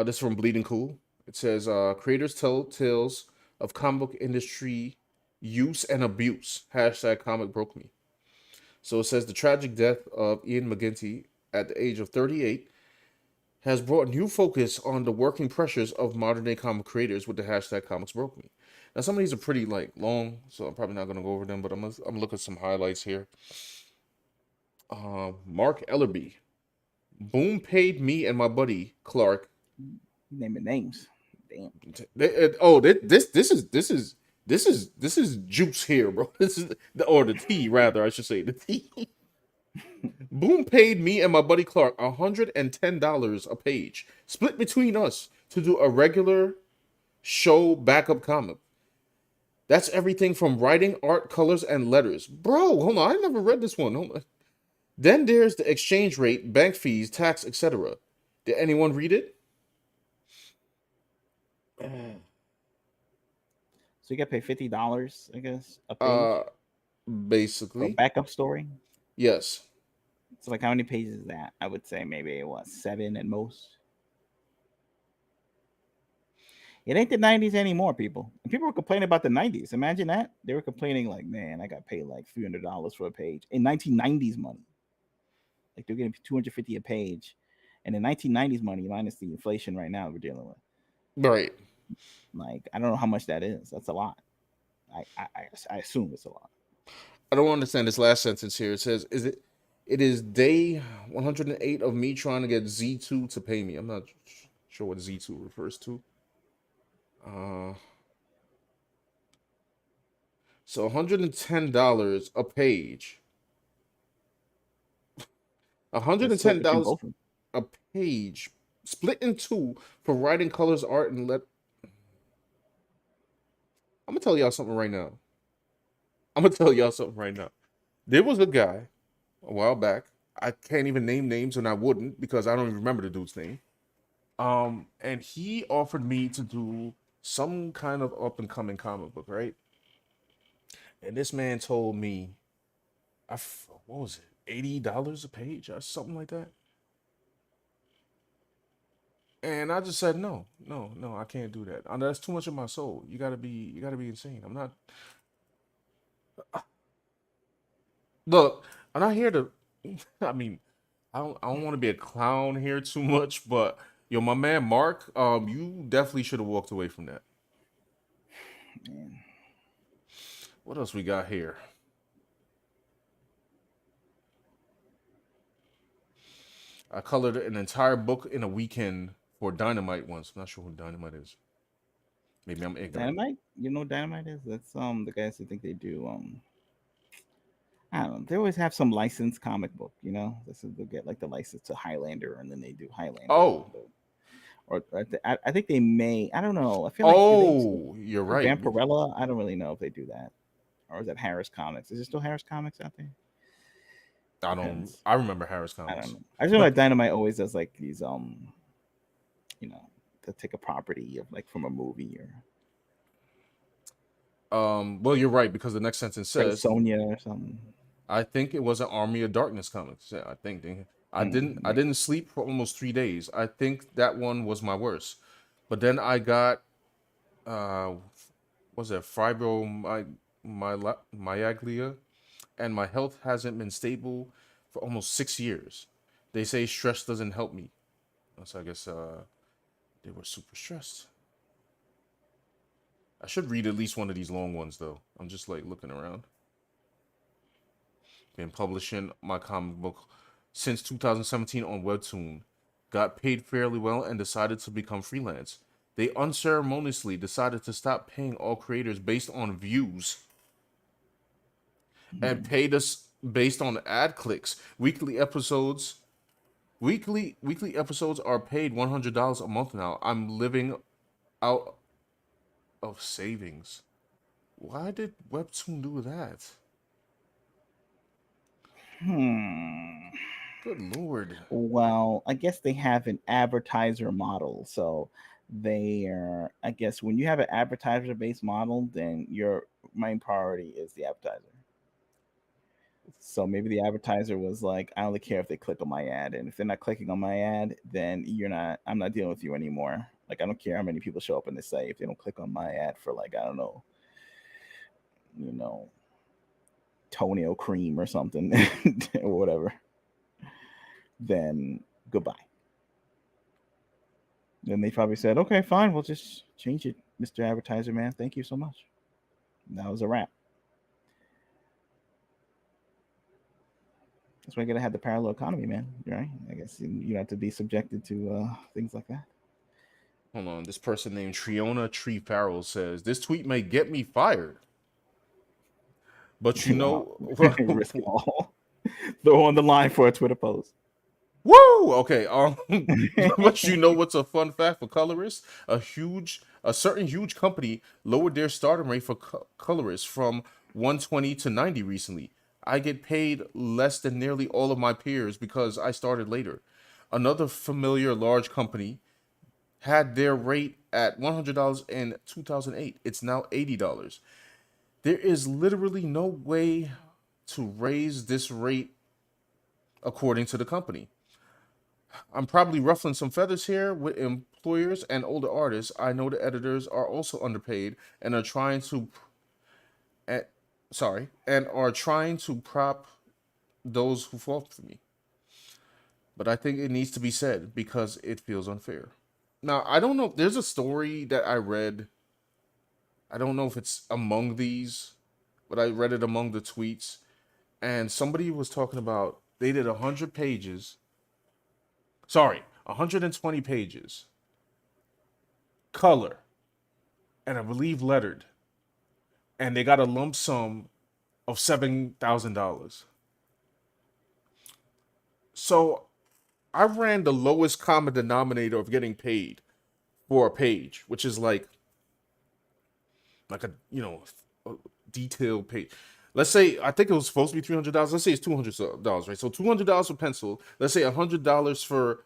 This is from Bleeding Cool. It says creators tell tales of comic book industry use and abuse. Hashtag comic broke me. So it says the tragic death of Ian McGinty at the age of 38 has brought new focus on the working pressures of modern day comic creators with the hashtag comics broke me. Now some of these are pretty like long, so I'm probably not gonna go over them, but I'm looking at some highlights here. Mark Ellerby. Boom paid me and my buddy Clark. Naming names. Damn. This is juice here, bro. This is the tea rather, I should say the tea. Boom paid me and my buddy Clark $110 a page, split between us, to do a regular show backup comic. That's everything from writing, art, colors, and letters. Bro, hold on, I never read this one. Hold on. Then there's the exchange rate, bank fees, tax, etc. Did anyone read it? So you got to pay $50, I guess, a Uh, page for a basically, backup story. yes. So like, how many pages is that? I would say maybe what, 7 at most. It ain't the 90s anymore, people. And people were complaining about the 90s. Imagine that. They were complaining like, man, I got paid like $300 for a page in 1990s money. Like they're getting 250 a page, and in 1990s money minus the inflation right now we're dealing with. Right. Like I don't know how much that is. That's a lot. I assume it's a lot. I don't understand this last sentence here. It says, it is day 108 of me trying to get Z2 to pay me. I'm not sure what Z2 refers to. Uh, So $110 a page. That's split between $110 both of them. a page, split in two for writing, colors, art, and let. I'm gonna tell y'all something right now. I'm gonna tell y'all something right now. There was a guy a while back. I can't even name names, and I wouldn't because I don't even remember the dude's name. And he offered me to do some kind of up and coming comic book, right? And this man told me, what was it, $80 a page or something like that? And I just said, no, no, no, I can't do that. That's too much of my soul. You gotta be insane. I'm not. Look, I'm not here to. I mean, I don't want to be a clown here too much, but yo, my man Mark, you definitely should have walked away from that. Man. What else we got here? I colored an entire book in a weekend for Dynamite once. I'm not sure who Dynamite is. Maybe I'm ignorant. Dynamite, you know what Dynamite is? That's the guys that think they do I don't know. They always have some licensed comic book, you know. This is they'll get like the license to Highlander, and then they do Highlander. Oh, I think they may. I don't know. I feel like do they still oh, you're do right. Vampirella? I don't really know if they do that, or is that Harris Comics? Is it still Harris Comics out there? I don't. Depends. I remember Harris I don't Comics, know. I just know but that Dynamite always does like these you know, to take a property of like from a movie or well, you're right because the next sentence like says, Sonya or something. "I think it was an Army of Darkness comics." Yeah, I think I Yeah. didn't sleep for almost 3 days. I think that one was my worst. But then I got uh, was it fibromyalgia, and my health hasn't been stable for almost 6 years. They say stress doesn't help me. So I guess they were super stressed. I should read at least one of these long ones though. I'm just like looking around. Been publishing my comic book since 2017 on Webtoon. Got paid fairly well and decided to become freelance. They unceremoniously decided to stop paying all creators based on views and Hmm. paid us based on ad clicks. Weekly episodes are paid $100 a month now. I'm living out of savings. Why did Webtoon do that? Hmm. Good lord. Well, I guess they have an advertiser model. So they are, I guess, when you have an advertiser based model, then your main priority is the advertiser. So maybe the advertiser was like, I only care if they click on my ad. And if they're not clicking on my ad, then I'm not dealing with you anymore. Like, I don't care how many people show up in the site. If they don't click on my ad for, like, I don't know, you know, toenail cream or something or whatever, then goodbye. Then they probably said, okay, fine, we'll just change it, Mr. Advertiser Man. Thank you so much. And that was a wrap. That's why you gotta have the parallel economy, man. Right? I guess you have to be subjected to things like that. Hold on. This person named Triona Tree Farrell says this tweet may get me fired, but you Wow. know, Risk it all. Throw on the line for a Twitter post. woo. Okay. But you know what's a fun fact for colorists? A certain huge company lowered their starting rate for colorists from 120 to 90 recently. I get paid less than nearly all of my peers because I started later. Another familiar large company had their rate at $100 in 2008. It's now $80. There is literally no way to raise this rate according to the company. I'm probably ruffling some feathers here with employers and older artists. I know the editors are also underpaid and are trying to eh, and are trying to prop those who fall for me. But I think it needs to be said because it feels unfair. Now, I don't know. There's a story that I read. I don't know if it's among these, but I read it among the tweets. And somebody was talking about they did 100 pages. Sorry, 120 pages. Color. And I believe lettered. and they got a lump sum of $7,000. So I ran the lowest common denominator of getting paid for a page, which is like a a detailed page. Let's say I think it was supposed to be $300. Let's say it's $200, right? So $200 for pencil. Let's say $100 for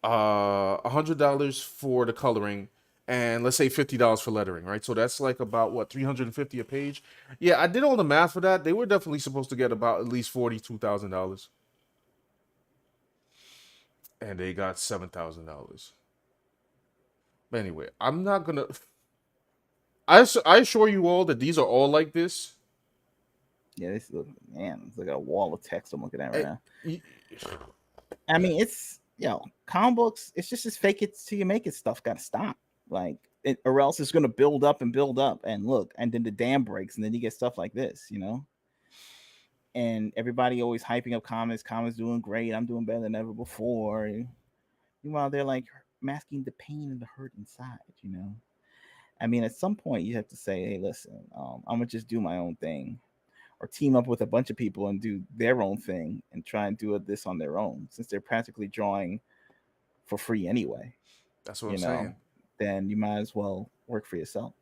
$100 for the coloring, and let's say $50 for lettering, right? So that's like about what, 350 a page. Yeah, I did all the math for that. They were definitely supposed to get about at least $42,000, and they got $7,000. But anyway, I'm not gonna. I assure you all that these are all like this. Yeah, this look, man, it's like a wall of text I'm looking at right Eh, now. y- I mean, it's comic books. It's just this fake it till you make it stuff. Got to stop, like, or else it's gonna build up and build up. And look, and then the dam breaks, and then you get stuff like this, And everybody always hyping up comics. Comics doing great. I'm doing better than ever before. Meanwhile, they're like masking the pain and the hurt inside. I mean, at some point, you have to say, hey, listen, I'm gonna just do my own thing, or team up with a bunch of people and do their own thing and try and do this on their own, since they're practically drawing for free anyway. that's what You I'm know, saying. then you might as well work for yourself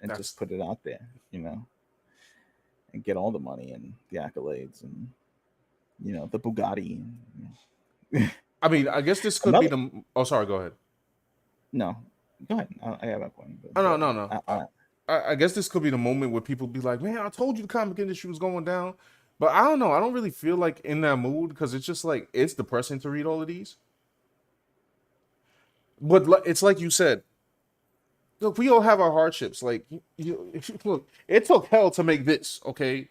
and just That's. put it out there. And get all the money and the accolades and the Bugatti. I mean, I guess this could be Another the. Oh, sorry. Go ahead. no, go ahead. I have my point. But Oh, go no, ahead. no, no. I guess this could be the moment where people be like, "Man, I told you the comic industry was going down," but I don't know. I don't really feel like in that mood because it's just like it's depressing to read all of these. But it's like you said. Look, we all have our hardships. Like look, it took hell to make this. Okay,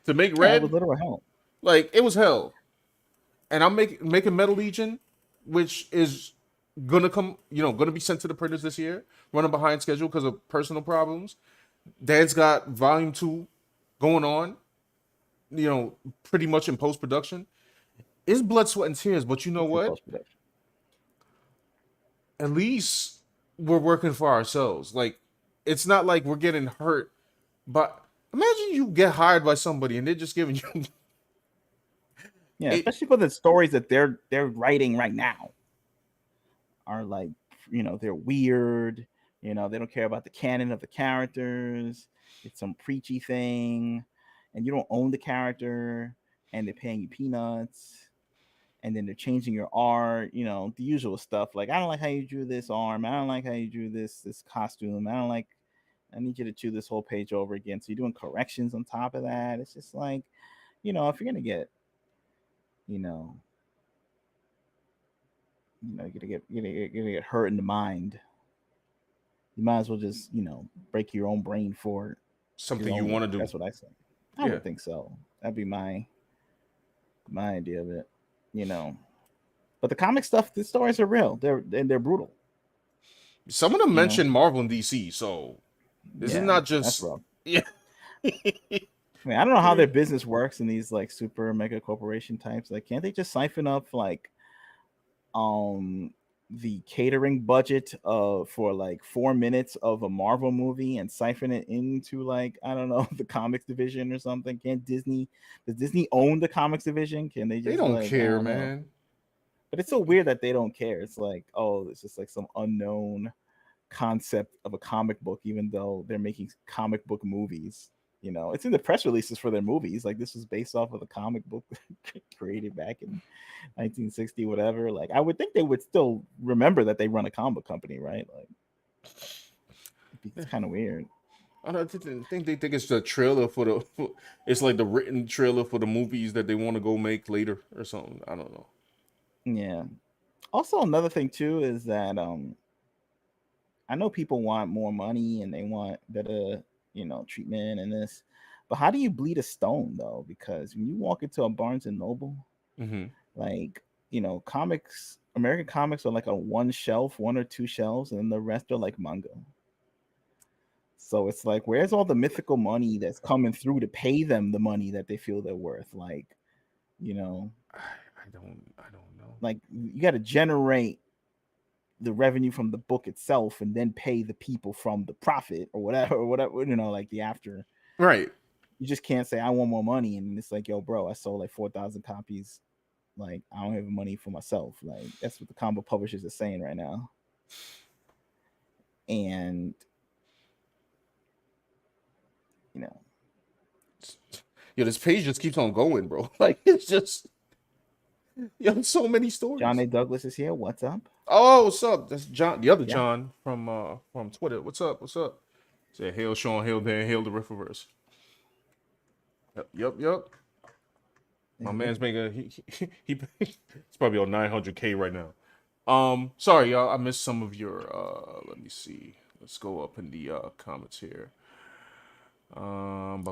to make Yeah, it was Red, literal hell. like it was hell. And I'm making Metal Legion, which is gonna be sent to the printers this year, running behind schedule because of personal problems. Dad's got Volume 2 going on, pretty much in post production. It's blood, sweat, and tears, but you know It's in what? post production. At least we're working for ourselves. Like, it's not like we're getting hurt. But imagine you get hired by somebody and they're just giving you Yeah, it. especially for the stories that they're writing right now are like, they're weird. They don't care about the canon of the characters. It's some preachy thing, and you don't own the character, and they're paying you peanuts, and then they're changing your art. The usual stuff. Like, I don't like how you drew this arm. I don't like how you drew this costume. I don't like. I need you to do this whole page over again. So you're doing corrections on top of that. It's just like, if you're gonna get, you know, you're gonna get hurt in the mind. You might as well just, break your own brain for your Something you own want work. to do. That's what I say. I Yeah. would think so. That'd be my idea of it. You know, but the comic stuff, the stories are real. They're brutal. Some of them You know, mention Marvel and DC, so this is yeah, not that's just rough. yeah. I mean, I don't know how their business works in these like super mega corporation types. Like, can't they just siphon up like um the catering budget for like 4 minutes of a Marvel movie and siphon it into, like, I don't know, the comics division or something? Does Disney own the comics division? Can they They just, don't like, I care, don't know. man. But it's so weird that they don't care. It's like, oh, it's just like some unknown concept of a comic book, even though they're making comic book movies. It's in the press releases for their movies. Like, this was based off of a comic book created back in 1960, whatever. Like, I would think they would still remember that they run a comic company, right? Like, it's kind of weird. I don't think they think it's the trailer for the. It's like the written trailer for the movies that they want to go make later or something. I don't know. Yeah. Also, another thing too is that I know people want more money and they want better, treatment and this. But how do you bleed a stone though? Because when you walk into a Barnes and Noble, Hmm. like, comics, American comics are like on one shelf, one or two shelves, and then the rest are like manga. So it's like, where's all the mythical money that's coming through to pay them the money that they feel they're worth? Like, you know, I don't know. like, you got to generate the revenue from the book itself and then pay the people from the profit or whatever, like the after. Right. You just can't say I want more money, and it's like, yo, bro, I sold like 4,000 copies. Like, I don't have money for myself. Like, that's what the comic book publishers are saying right now. And this page just keeps on going, bro. Like, it's just so many stories. John A. Douglas is here. What's up? Oh, what's up? That's John, the other John from Twitter. What's up? What's up? Say hail Sean, hail Dan, hail the Rippaverse. Yep. My man's making he's probably on 900K right now. Sorry, y'all. I missed some of your let me see. Let's go up in the comments here. Let's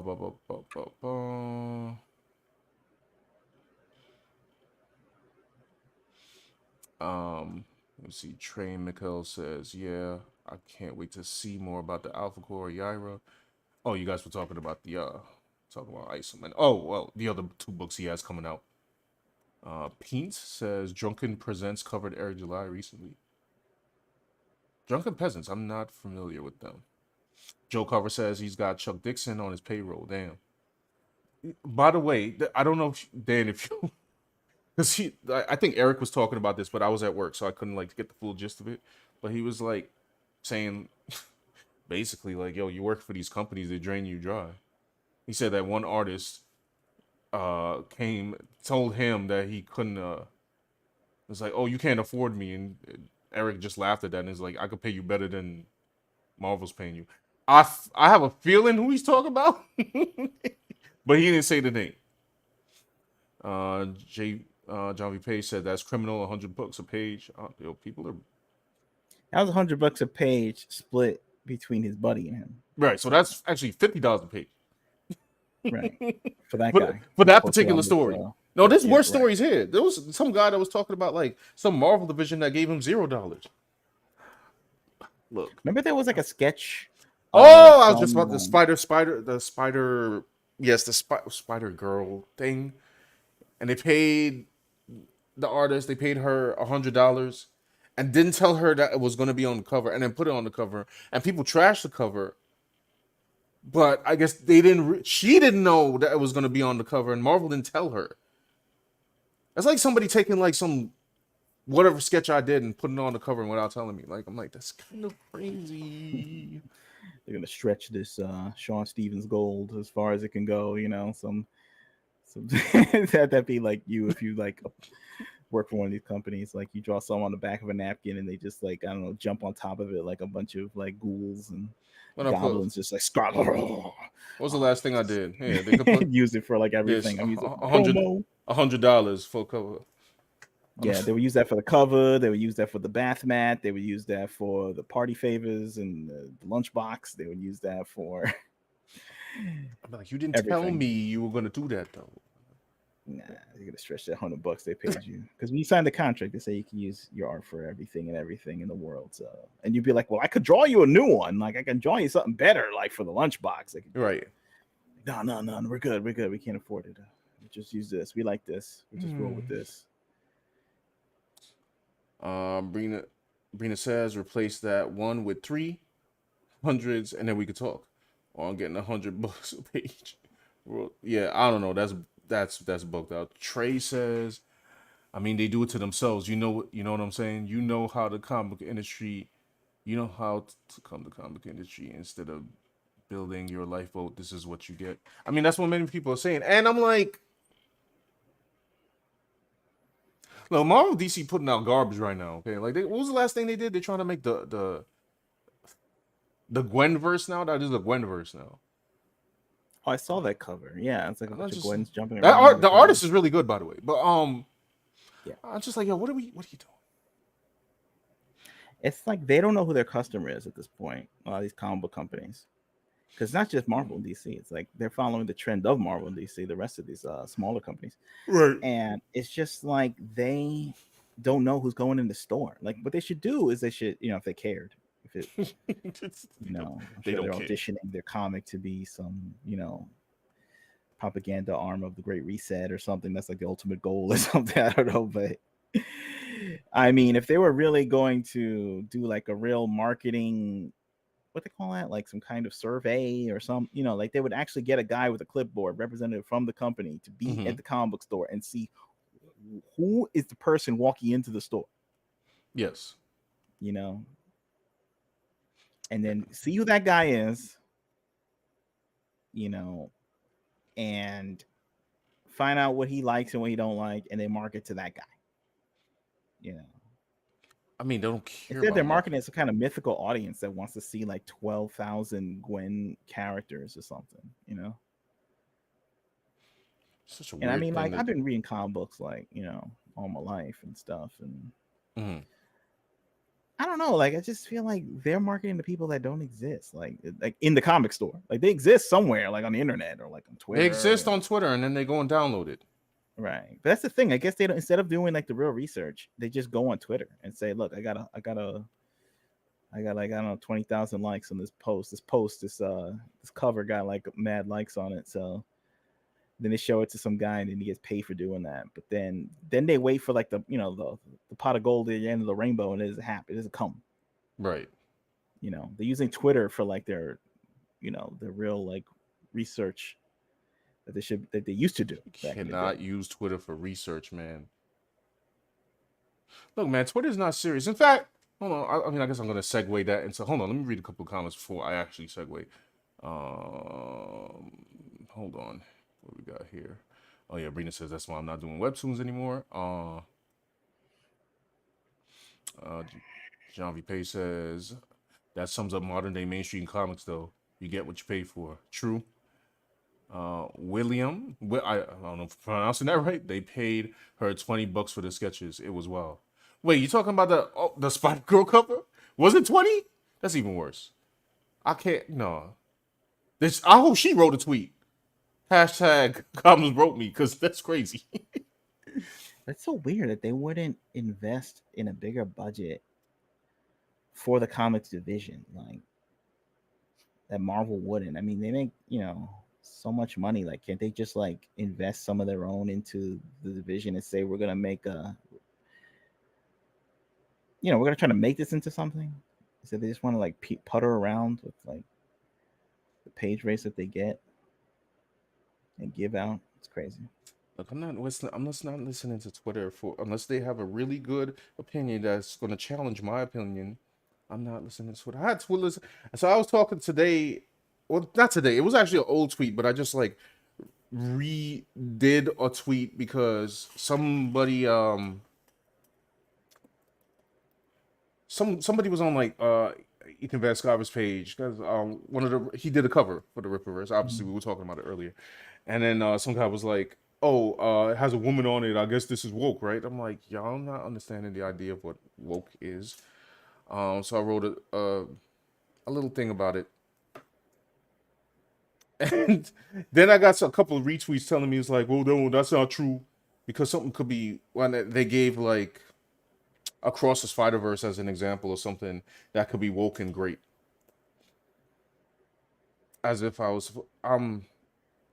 see. Trey Mikkel says, yeah, I can't wait to see more about the Alpha Core Yaira. Oh, you guys were talking about talking about Isom. And oh, well, the other 2 books he has coming out. Peens says Drunken Presents covered Eric July recently. Drunken Peasants, I'm not familiar with them. Joe Cover says he's got Chuck Dixon on his payroll. Damn. By the way, I don't know if Dan, if you, because I think Eric was talking about this, but I was at work, so I couldn't like get the full gist of it. But he was like saying, basically, like, yo, you work for these companies, they drain you dry. He said that one artist told him that he couldn't. It's like, oh, you can't afford me, and Eric just laughed at that and is like, I could pay you better than Marvel's paying you. I have a feeling who he's talking about, but he didn't say the name. John V. Page said that's criminal. $100 a page. Yo, people are. That was $100 a page split between his buddy and him. Right, so that's actually $50 a page. Right, for that guy. For that particular story. No, there's worse stories here. There was some guy that was talking about like some Marvel division that gave him $0. Look, remember there was like a sketch. Oh, I was just about the Spider Girl thing, and they paid the artist. They paid her $100, and didn't tell her that it was going to be on the cover, and then put it on the cover, and people trashed the cover. But I guess they didn't. She didn't know that it was going to be on the cover, and Marvel didn't tell her. It's like somebody taking like some whatever sketch I did and putting it on the cover without telling me. Like, I'm like, that's kind of crazy. They're gonna stretch this Sean Stevens gold as far as it can go. Some that'd be like you if you like work for one of these companies. Like you draw some on the back of a napkin and they just like, I don't know, jump on top of it like a bunch of like ghouls and goblins just like scrap. What was the last thing I did? Yeah, they could use it for like everything. I'm using $100 full cover. Yeah, they would use that for the cover. They would use that for the bath mat. They would use that for the party favors and the lunchbox. They would use that for. I'm like, you didn't tell me you were going to do that though. Nah, you're gonna stretch that $100 they paid you because when you signed the contract, they say you can use your art for everything in the world. So, and you'd be like, well, I could draw you a new one. Like I can draw you something better, like for the lunchbox. Right. No, we're good. We can't afford it. We just use this. We like this. We just roll with this. Brina says replace that one with 300s and then we could talk. Or I'm getting $100 a page. Well, yeah, I don't know. That's booked out. Trey says, I mean, they do it to themselves. You know what I'm saying? You know how the comic industry, you know how to come to comic industry instead of building your lifeboat. This is what you get. I mean, that's what many people are saying. And I'm like, look, Marvel DC putting out garbage right now. Okay, like what was the last thing they did? They're trying to make the Gwenverse now. That is the Gwenverse now. Oh, I saw that cover. Yeah, it's like a bunch of Gwens jumping around. The artist is really good, by the way. But yeah, I'm just like, yo, what are you doing? It's like they don't know who their customer is at this point. A lot of these comic book companies, because it's not just Marvel and DC. It's like they're following the trend of Marvel and DC. The rest of these smaller companies, right? And it's just like they don't know who's going in the store. Like what they should do is they should, if they cared. If it, they're auditioning their comic to be some, propaganda arm of the Great Reset or something. That's like the ultimate goal or something. I don't know, but I mean, if they were really going to do like a real marketing, what they call that, like some kind of survey or some, like they would actually get a guy with a clipboard, representative from the company, to be Hmm. at the comic book store and see who is the person walking into the store, Yes. you know, and then see who that guy is, you know, and find out what he likes and what he don't like, and then market to that guy, you know. I mean, they don't care Instead, about they're marketing marketing. as a kind of mythical audience that wants to see like 12,000 Gwen characters or something, you know. Such a And I weird mean, thing like, to I've do. been reading comic books like, all my life and stuff, and Hmm. I don't know, like I just feel like they're marketing to people that don't exist, like in the comic store, like they exist somewhere, like on the internet or like on They Twitter, exist on Twitter, and then they go and download it. right? But that's the thing. I guess they don't. Instead of doing like the real research, they just go on Twitter and say, "Look, I got like, I don't know, 20,000 likes on this post. This cover got like mad likes on it." So then they show it to some guy and then he gets paid for doing that. But then they wait for like the pot of gold at the end of the rainbow, and it doesn't happen. It doesn't come. Right. They're using Twitter for like their real like research that they used to do You back in the day. cannot use Twitter for research, man. Look, man, Twitter's not serious. In fact, hold on. I mean, I guess I'm gonna segue that into. Hold on, let me read a couple of comments before I actually segue. Hold on. What we got here? Oh yeah, Brina says that's why I'm not doing webtoons anymore. Uh, John V. Page says that sums up modern day mainstream comics, though. You get what you pay for. True. William, I don't know if I'm pronouncing that right. They paid her $20 for the sketches. It was wild. Wait, you talking about the Spider Girl cover? Was it 20? That's even worse. I can't. No. This. I hope she wrote a tweet. Hashtag Comics broke me because that's crazy. It's so weird that they wouldn't invest in a bigger budget for the comics division, like that Marvel wouldn't. I mean, they make, so much money. Like, can't they just like invest some of their own into the division and say we're gonna make we're gonna try to make this into something? So they just want to like putter around with like the page rates that they get and give out. It's crazy. Look, I'm not listening. I'm just not listening to Twitter for unless they have a really good opinion that's going to challenge my opinion. I'm not listening to Twitter. I had Twitter. So I was talking today. Well, not today. It was actually an old tweet, but I just like redid a tweet because somebody was on like Ethan Van Sciver's page because one of the he did a cover for the Rippaverse. Obviously, we were talking about it earlier, and then some guy was like, "Oh, it has a woman on it. I guess this is woke, right?" I'm like, y'all not understanding the idea of what woke is. So I wrote a little thing about it, and then I got a couple of retweets telling me it's like, "Well, no, that's not true," because something could be when they gave like across the Spider Verse as an example of something that could be woke and great. As if I was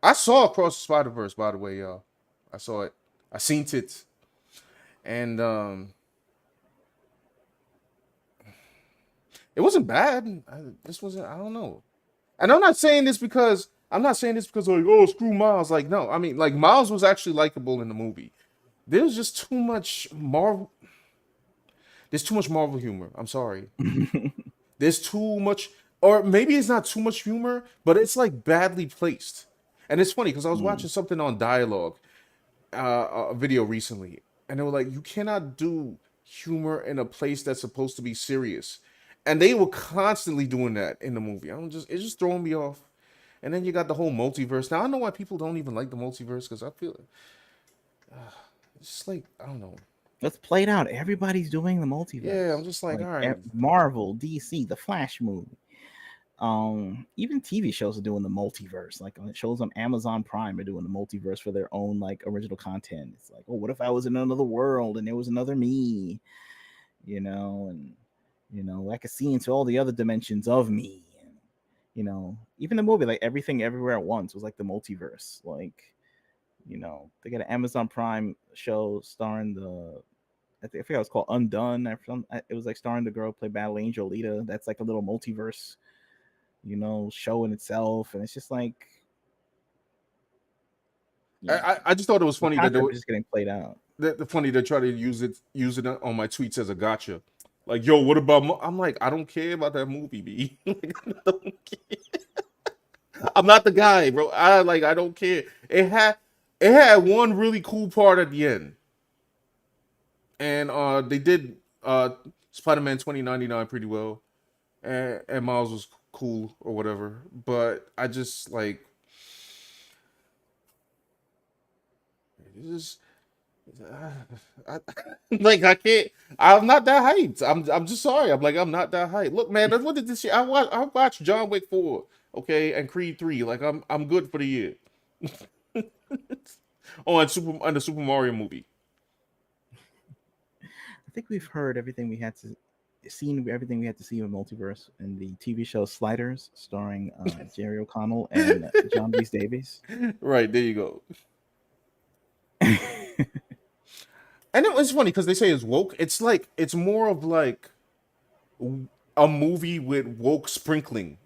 I saw Across the Spider Verse, by the way, y'all. I saw it. I seen it. And it wasn't bad. This wasn't I don't know. And I'm not saying this because like, oh, screw Miles. Like, no, I mean like Miles was actually likable in the movie. There's just too much Marvel there's too much Marvel humor. I'm sorry. There's too much, or maybe it's not too much humor, but it's like badly placed. And it's funny because I was Mm. watching something on Dialogue, a video recently, and they were like, "You cannot do humor in a place that's supposed to be serious," and they were constantly doing that in the movie. It's just throwing me off. And then you got the whole multiverse. Now I know why people don't even like the multiverse because I feel it's just like I don't know. Let's play it out. Everybody's doing the Yeah, I'm multiverse. just like, Like all right, Marvel, DC, the Flash movie. Even TV shows are doing the multiverse. Like shows on Amazon Prime are doing the multiverse for their own like original content. It's like, oh, what if I was in another world and there was another me? And I could see into all the other dimensions of me. And even the movie like Everything Everywhere at Once was like the multiverse. Like, they got an Amazon Prime show starring the I forget it was called Undone. It was like starring the girl played Battle Angel Lita. That's like a little multiverse, show in itself, and it's just like, I just thought it was the funny that concept is just getting played out. the funny they try to use it on my tweets as a gotcha. Like, yo, what about? I'm like, I don't care about that movie, B. Like, I don't care. I'm not the guy, bro. I don't care. It had one really cool part at the end, and they did Spider-Man 2099 pretty well, and Miles was cool or whatever. But I just like this. I, like I can't. I'm not that hyped. I'm just sorry. I'm not that hyped. Look, man, what did this year? I watched John Wick 4, okay, and Creed 3. Like I'm good for the year. On the Super Mario movie. I think we've heard everything we had to see in multiverse in the TV show Sliders, starring Jerry O'Connell and John Rhys Davies. Right, there you go. And it was funny because they say it's woke. It's like it's more of like a movie with woke sprinkling,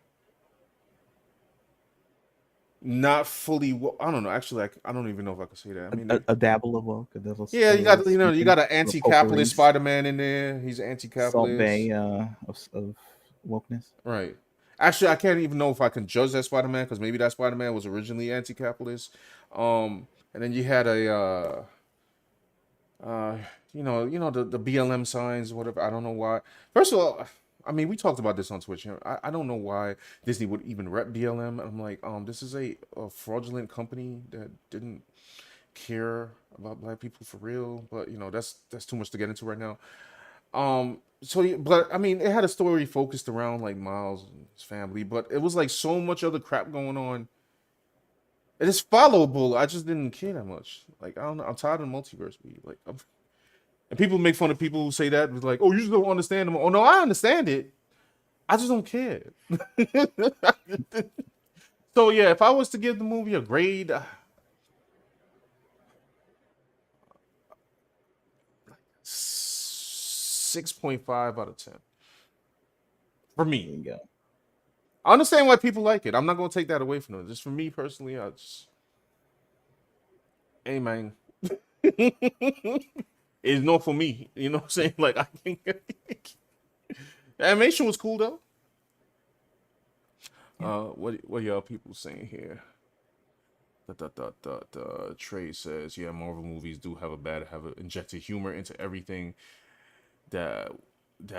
not fully. I don't know. Actually, I don't even know if I can say that. I mean, a dabble of woke. yeah, you got you got an potpourri. anti-capitalist Spider-Man in there. He's Salt anti-capitalist. Bay of wokeness. Right. Actually, I can't even know if I can judge that Spider-Man because maybe that Spider-Man was originally anti-capitalist. And then you had a the BLM signs, whatever. I don't know why. First of all, I mean, we talked about this on Twitch. I don't know why Disney would even rep BLM. I'm like, this is a fraudulent company that didn't care about black people for real. But that's too much to get into right now. But I mean, it had a story focused around like Miles and his family, but it was like so much other crap going on. It is followable. I just didn't care that much. Like, I don't know. I'm tired of the multiverse. And people make fun of people who say that. It's like, oh, you just don't understand them. Oh, no, I understand it. I just don't care. So, yeah, if I was to give the movie a grade, 6.5 out of 10. For me. There you go. I understand why people like it. I'm not going to take that away from them. Just for me personally, hey, man. It's not for me. You know what I'm saying? Like, I think the animation was cool, though. What y'all people saying here? Trey says, yeah, Marvel movies do have injected humor into everything that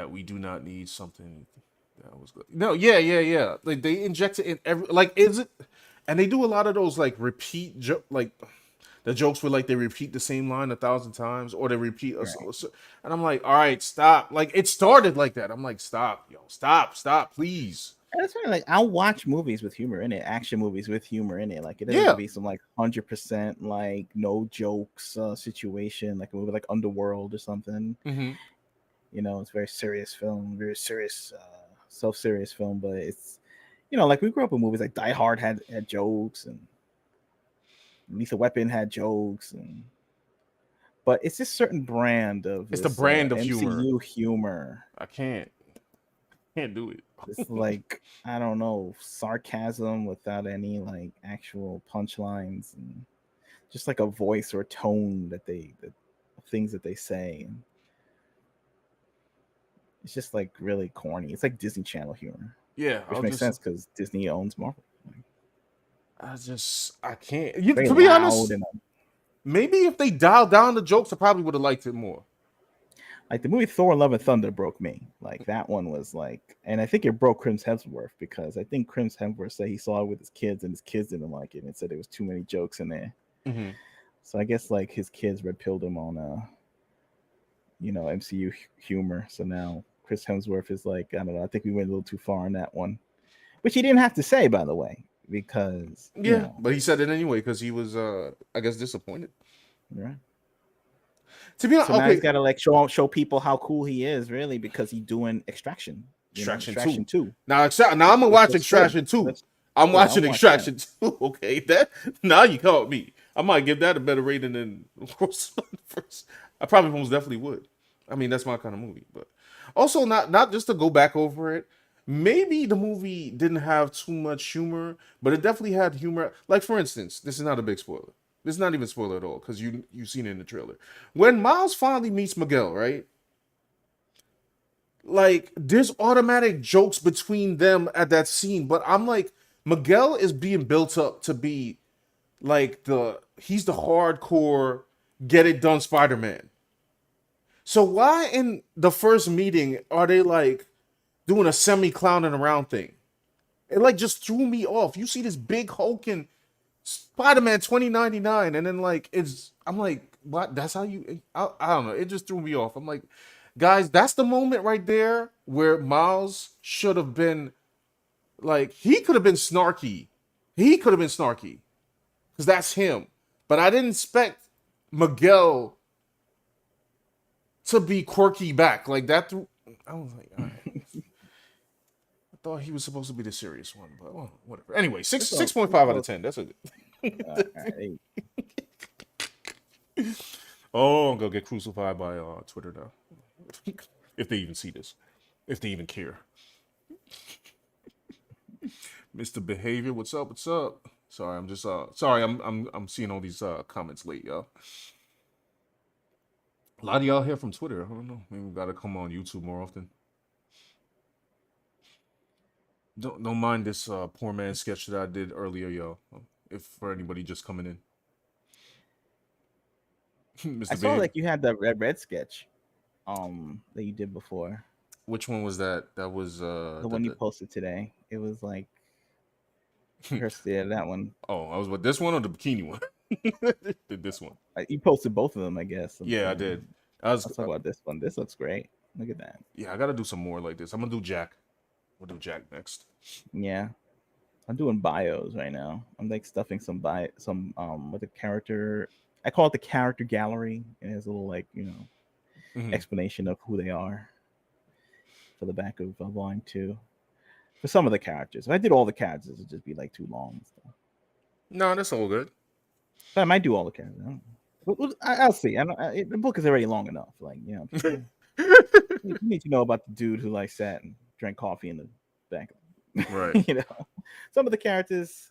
we do not need something that was good. No, yeah. Like they inject it in every, like, is it? And they do a lot of those like repeat like the jokes where like they repeat the same line 1,000 times or they repeat and I'm like, all right, stop. Like it started like that. I'm like, stop, stop, please. That's right. Like I'll watch movies with humor in it, action movies with humor in it. Like it doesn't have to be some like 100% like no jokes situation, like a movie like Underworld or something. Mm-hmm. It's a very serious film, very serious, self-serious film. But it's, like we grew up with movies like Die Hard had jokes, and Lethal Weapon had jokes, but it's this certain brand of the brand of MCU humor. I can't do it. It's like, I don't know, sarcasm without any like actual punchlines, and just like a voice or tone that things that they say. It's just like really corny. It's like Disney Channel humor. Yeah, which makes sense because Disney owns Marvel. I can't. To be honest, maybe if they dialed down the jokes, I probably would have liked it more. Like the movie Thor: Love and Thunder broke me. Like that one was like, and I think it broke Chris Hemsworth because I think Chris Hemsworth said he saw it with his kids and his kids didn't like it and said there was too many jokes in there. Mm-hmm. So I guess like his kids red pilled him on MCU humor. So now Chris Hemsworth is like, I don't know. I think we went a little too far on that one, which he didn't have to say, by the way, because but he said it anyway because he was, I guess, disappointed. Right. To be honest, so now he's got to like show people how cool he is, really, because he's doing Extraction. Extraction 2. Now I'm gonna watch Extraction 2. I'm watching Extraction 2. Okay, that now you caught me. I might give that a better rating than, of course, first. I probably most definitely would. I mean, that's my kind of movie. But also, not just to go back over it. Maybe the movie didn't have too much humor, but it definitely had humor. Like for instance, this is not a big spoiler. This is not even a spoiler at all because you've seen it in the trailer. When Miles finally meets Miguel, right? Like there's automatic jokes between them at that scene, but I'm like, Miguel is being built up to be like he's the hardcore get it done Spider-Man. So why in the first meeting are they like doing a semi clowning around thing? It like just threw me off. You see this big hulking Spider-Man 2099, and then like I'm like, what? That's how you? I don't know. It just threw me off. I'm like, guys, that's the moment right there where Miles should have been like, he could have been snarky. He could have been snarky because that's him. But I didn't expect Miguel to be quirky back like that. I was like, all right. I thought he was supposed to be the serious one, but well, whatever. Anyway, 6.5 out of 10. That's a good. Oh, I'm gonna get crucified by Twitter now. If they even see this, if they even care. Mr. Behavior, what's up? What's up? Sorry, I'm just sorry. I'm seeing all these comments late, y'all. A lot of y'all here from Twitter. I don't know. Maybe we gotta come on YouTube more often. Don't mind this poor man sketch that I did earlier, y'all. If for anybody just coming in. Mr. I saw Babe. like you had the red sketch that you did before. Which one was that? That was the one you posted today. It was like that one. Oh, I was with this one or the bikini one? This one. You posted both of them, I guess. Yeah, I did. Let's talk about this one. This looks great. Look at that. Yeah, I gotta do some more like this. I'm gonna do Jack. We'll do Jack next. Yeah. I'm doing bios right now. I'm like stuffing some with a character. I call it the character gallery. It has a little like, explanation of who they are for the back of volume 2. For some of the characters. If I did all the characters, it'd just be like too long and stuff. No, that's all good. But I might do all the characters. I'll see. The book is already long enough. Like, you need to know about the dude who like sat and drank coffee in the back. Right. Some of the characters,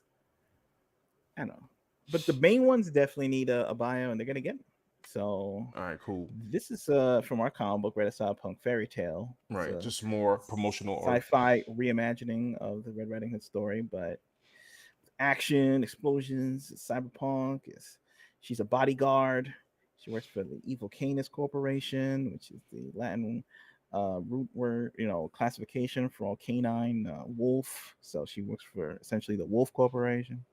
I don't know. But the main ones definitely need a bio, and they're gonna get it. So, all right, cool. This is from our comic book, Cyberpunk Fairytale. Right, just more promotional sci-fi reimagining of the Red Riding Hood story, but action, explosions, cyberpunk. She's a bodyguard. She works for the Evil Canis Corporation, which is the Latin root word, classification for all canine wolf. So she works for essentially the Wolf Corporation.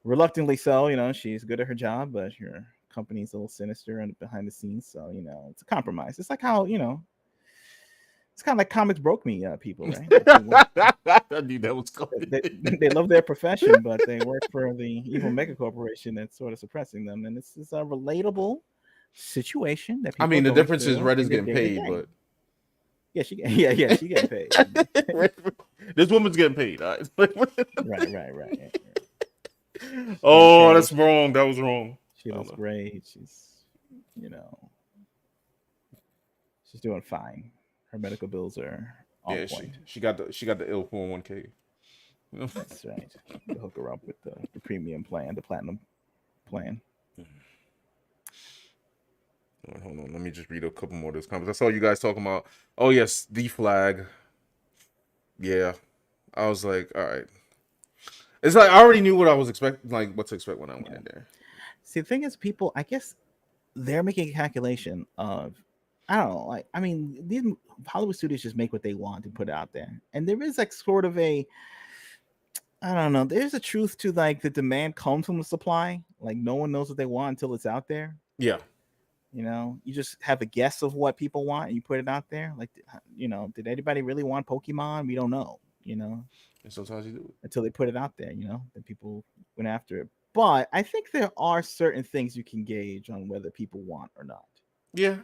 Reluctantly so, she's good at her job, but her company's a little sinister and behind the scenes. So, it's a compromise. It's like how, it's kind of like ComicsBrokeMe people, right? I knew that was coming. They love their profession, but they work for the evil mega corporation that's sort of suppressing them. And this is a relatable situation that I mean, the difference is Red is getting paid, but yeah, she getting paid. This woman's getting paid. Right. Right. Oh, that's wrong. That was wrong. She looks great. She's doing fine. Her medical bills are on point. She got the ill 401k. That's right. You hook her up with the premium plan, the platinum plan. Hold on, let me just read a couple more of those comments. I saw you guys talking about, oh yes, the flag. Yeah, I was like, all right. It's like I already knew what I was expecting, like what to expect when I went in there. See, the thing is, people, I guess they're making a calculation of, I don't know, like, I mean, these Hollywood studios just make what they want and put it out there. And there is like sort of I don't know, there's a truth to like the demand comes from the supply. Like no one knows what they want until it's out there. Yeah. You just have a guess of what people want and you put it out there. Like, did anybody really want Pokemon? We don't know, And sometimes you do it. Until they put it out there, then people went after it. But I think there are certain things you can gauge on whether people want or not. Yeah.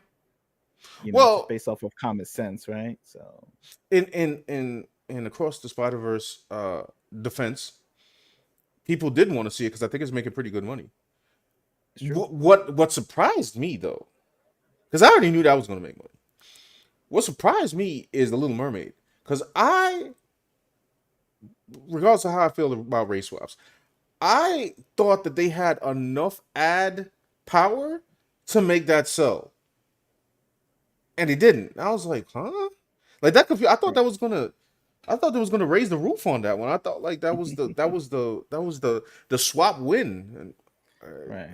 Well, based off of common sense, right? So in Across the Spider-Verse defense, people did want to see it because I think it's making pretty good money. What surprised me though, because I already knew that was going to make money. what surprised me is the Little Mermaid, because I, regardless of how I feel about race swaps, I thought that they had enough ad power to make that so, and they didn't. I was like, huh? Like that confused. I thought Right. that was gonna. I thought they was gonna raise the roof on that one. I thought like the swap win. And, Right.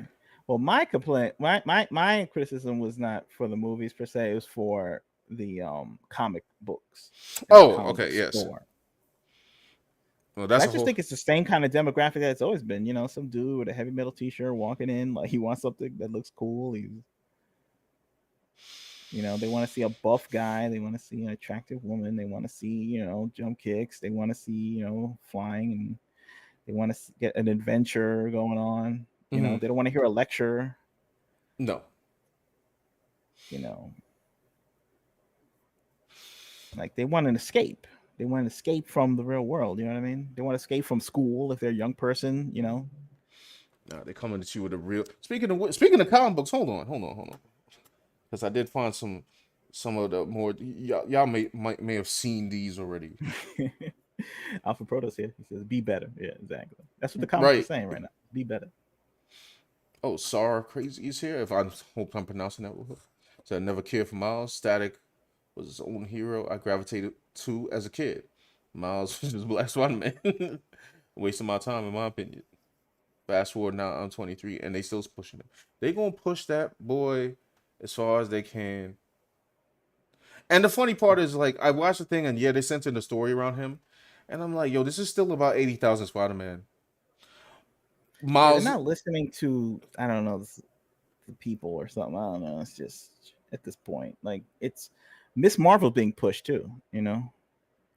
Well, my complaint, my criticism was not for the movies per se. It was for the comic books and the oh, comic book okay, yes. store. Well, 'Cause that's I a just whole. think it's the same kind of demographic that it's always been. Some dude with a heavy metal T-shirt walking in, like he wants something that looks cool. They want to see a buff guy. They want to see an attractive woman. They want to see, jump kicks. They want to see, flying, and they want to get an adventure going on. Mhm. They don't want to hear a lecture. No. You know, like they want an escape. They want an escape from the real world. You know what I mean? They want to escape from school if they're a young person. Nah, they coming at you with a real. Speaking of comic books, hold on, because I did find some of the more y'all may have seen these already. Alpha Proto's here. He says, "Be better." Yeah, exactly. That's what the comics are Right. saying right now. Be better. Oh, Sar Crazy is here. If I hope I'm pronouncing that well. So I never cared for Miles. Static was his own hero I gravitated to as a kid. Miles was just Black Swan Man. Wasting my time, in my opinion. Fast forward now, I'm 23, and they still pushing it. They gonna push that boy as far as they can. And the funny part is, like, I watched the thing, and yeah, they centered the story around him, and I'm like, yo, this is still about 80,000 Spider-Man. Yeah, they're Miles, not listening to, I don't know, the people or something. I don't know. It's just at this point, like it's Miss Marvel being pushed too, and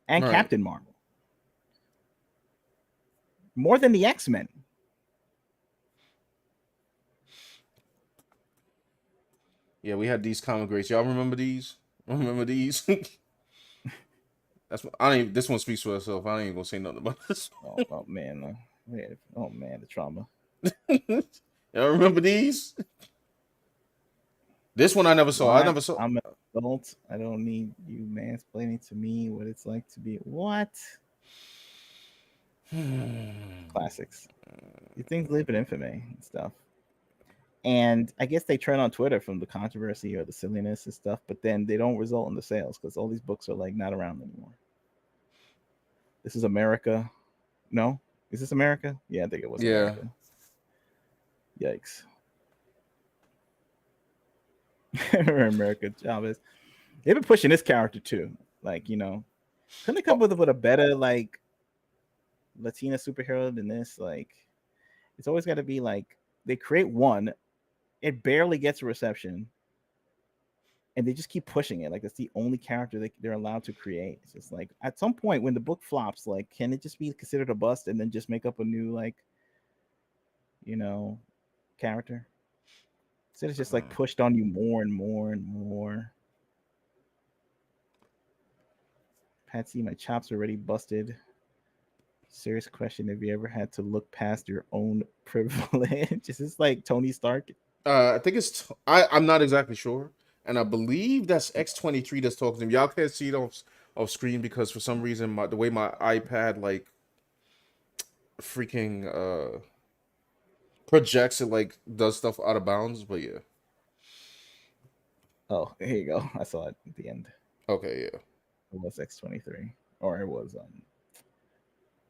right? Captain Marvel more than the X-Men. Yeah, we had these comic greats. Y'all remember these? Remember these? That's what, I don't even, this one speaks for itself. I ain't even gonna say nothing about this. Oh man, oh man, the trauma. Y'all remember these? This one I never saw. I What? never saw. I'm an adult. I don't need you mansplaining to me what it's like to be what? Classics. These things live in infamy and stuff. And I guess they turn on Twitter from the controversy or the silliness and stuff, but then they don't result in the sales because all these books are like not around anymore. This is America. No? Is this America? Yeah, I think it was Yeah. America. Yikes. America Chavez. They've been pushing this character too. Like, couldn't they come Oh, with a better like Latina superhero than this? Like, it's always got to be like they create one, it barely gets a reception, and they just keep pushing it. Like it's the only character they're allowed to create. It's just like at some point when the book flops, like can it just be considered a bust and then just make up a new like, you know, character? Instead it's just like pushed on you more and more and more. Patsy, my chops already busted. Serious question: have you ever had to look past your own privilege? Is this like Tony Stark? I think it's. I'm not exactly sure, and I believe that's X23 that's talking to him. Y'all can't see it off screen because for some reason the way my iPad like freaking projects, it like does stuff out of bounds. But yeah. Oh, here you go. I saw it at the end. Okay. Yeah. It was X23, or it was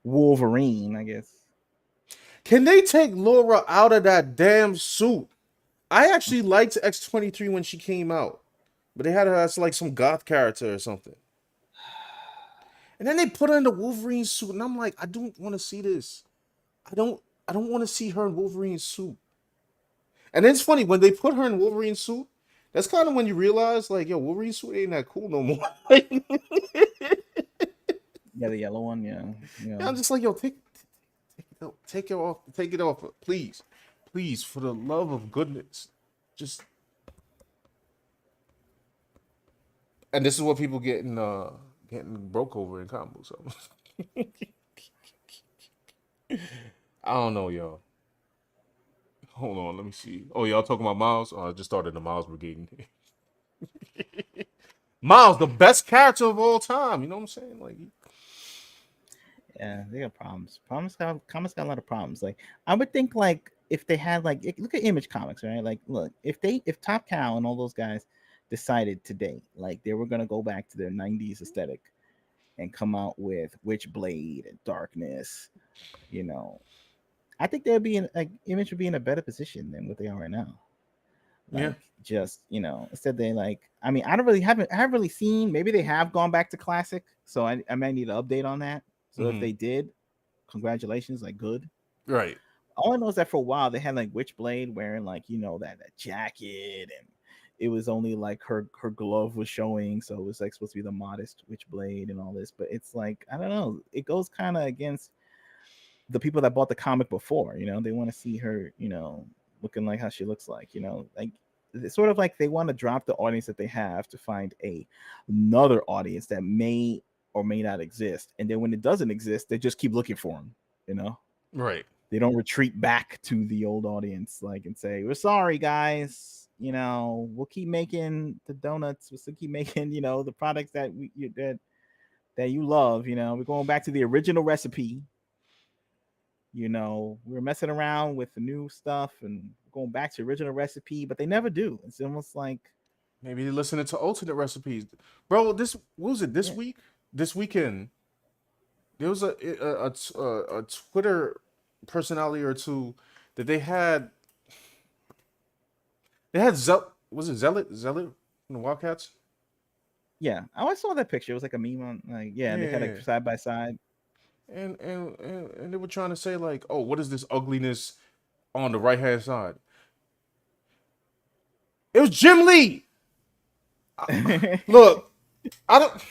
Wolverine, I guess. Can they take Laura out of that damn suit? I actually liked X23 when she came out, but they had her as like some goth character or something. And then they put her in the Wolverine suit, and I'm like, I don't want to see this. I don't. I don't want to see her in Wolverine suit. And then it's funny when they put her in Wolverine suit. That's kind of when you realize, like, yo, Wolverine suit ain't that cool no more. Yeah, the yellow one. Yeah, I'm just like, yo, take it off, please, please, for the love of goodness, just. And this is what people getting broke over in combos. So. I don't know, y'all. Hold on, let me see. Oh, y'all talking about Miles? Oh, I just started the Miles Brigade. Miles, the best character of all time. You know what I'm saying? Like, Yeah, they got problems. Comics got a lot of problems. Like I would think, like if they had like look at Image Comics, right? Like look, if Top Cow and all those guys decided today, like they were gonna go back to their '90s aesthetic and come out with Witchblade and Darkness, you know, I think they'd be in like Image would be in a better position than what they are right now. yeah. Like just instead they like I haven't really seen, maybe they have gone back to classic, so I might need an update on that. So if Mm-hmm. they did, congratulations, like good. Right. All I know is that for a while they had like Witchblade wearing like that jacket, and it was only like her glove was showing, so it was like supposed to be the modest Witchblade and all this. But it's like I don't know, it goes kind of against the people that bought the comic before. They want to see her, looking like how she looks like. Like it's sort of like they want to drop the audience that they have to find another audience that may or may not exist, and then when it doesn't exist, they just keep looking for them. Right. They don't retreat back to the old audience like and say, we're sorry guys, we'll keep making the donuts, we'll still keep making the products that that you love. We're going back to the original recipe. We're messing around with the new stuff and going back to original recipe, but they never do. It's almost like Maybe they're listening to alternate recipes, bro. What was it this yeah. week? This weekend, there was a Twitter personality or two that they had was it Zealot from the Wildcats? Yeah, I always saw that picture. It was like a meme on like and they had like Yeah. side by side. And they were trying to say like, oh, what is this ugliness on the right hand side? It was Jim Lee. Look, I don't.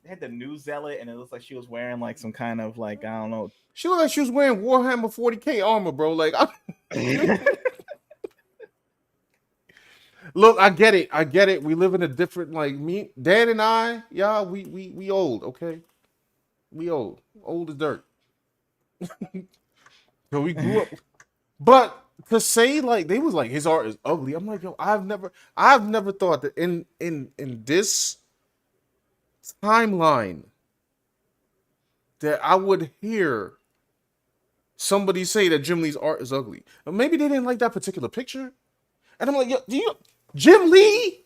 They had the new zealot, and it looks like she was wearing like some kind of like I don't know. She looked like she was wearing Warhammer 40K armor, bro. Like, look, I get it. I get it. We live in a different like me, Dan and I. Yeah, we old. Okay, we old as dirt. So we grew up. But to say like they was like his art is ugly, I'm like, yo, I've never thought that in this timeline that I would hear somebody say that Jim Lee's art is ugly. Or maybe they didn't like that particular picture. And I'm like, yo, Jim Lee?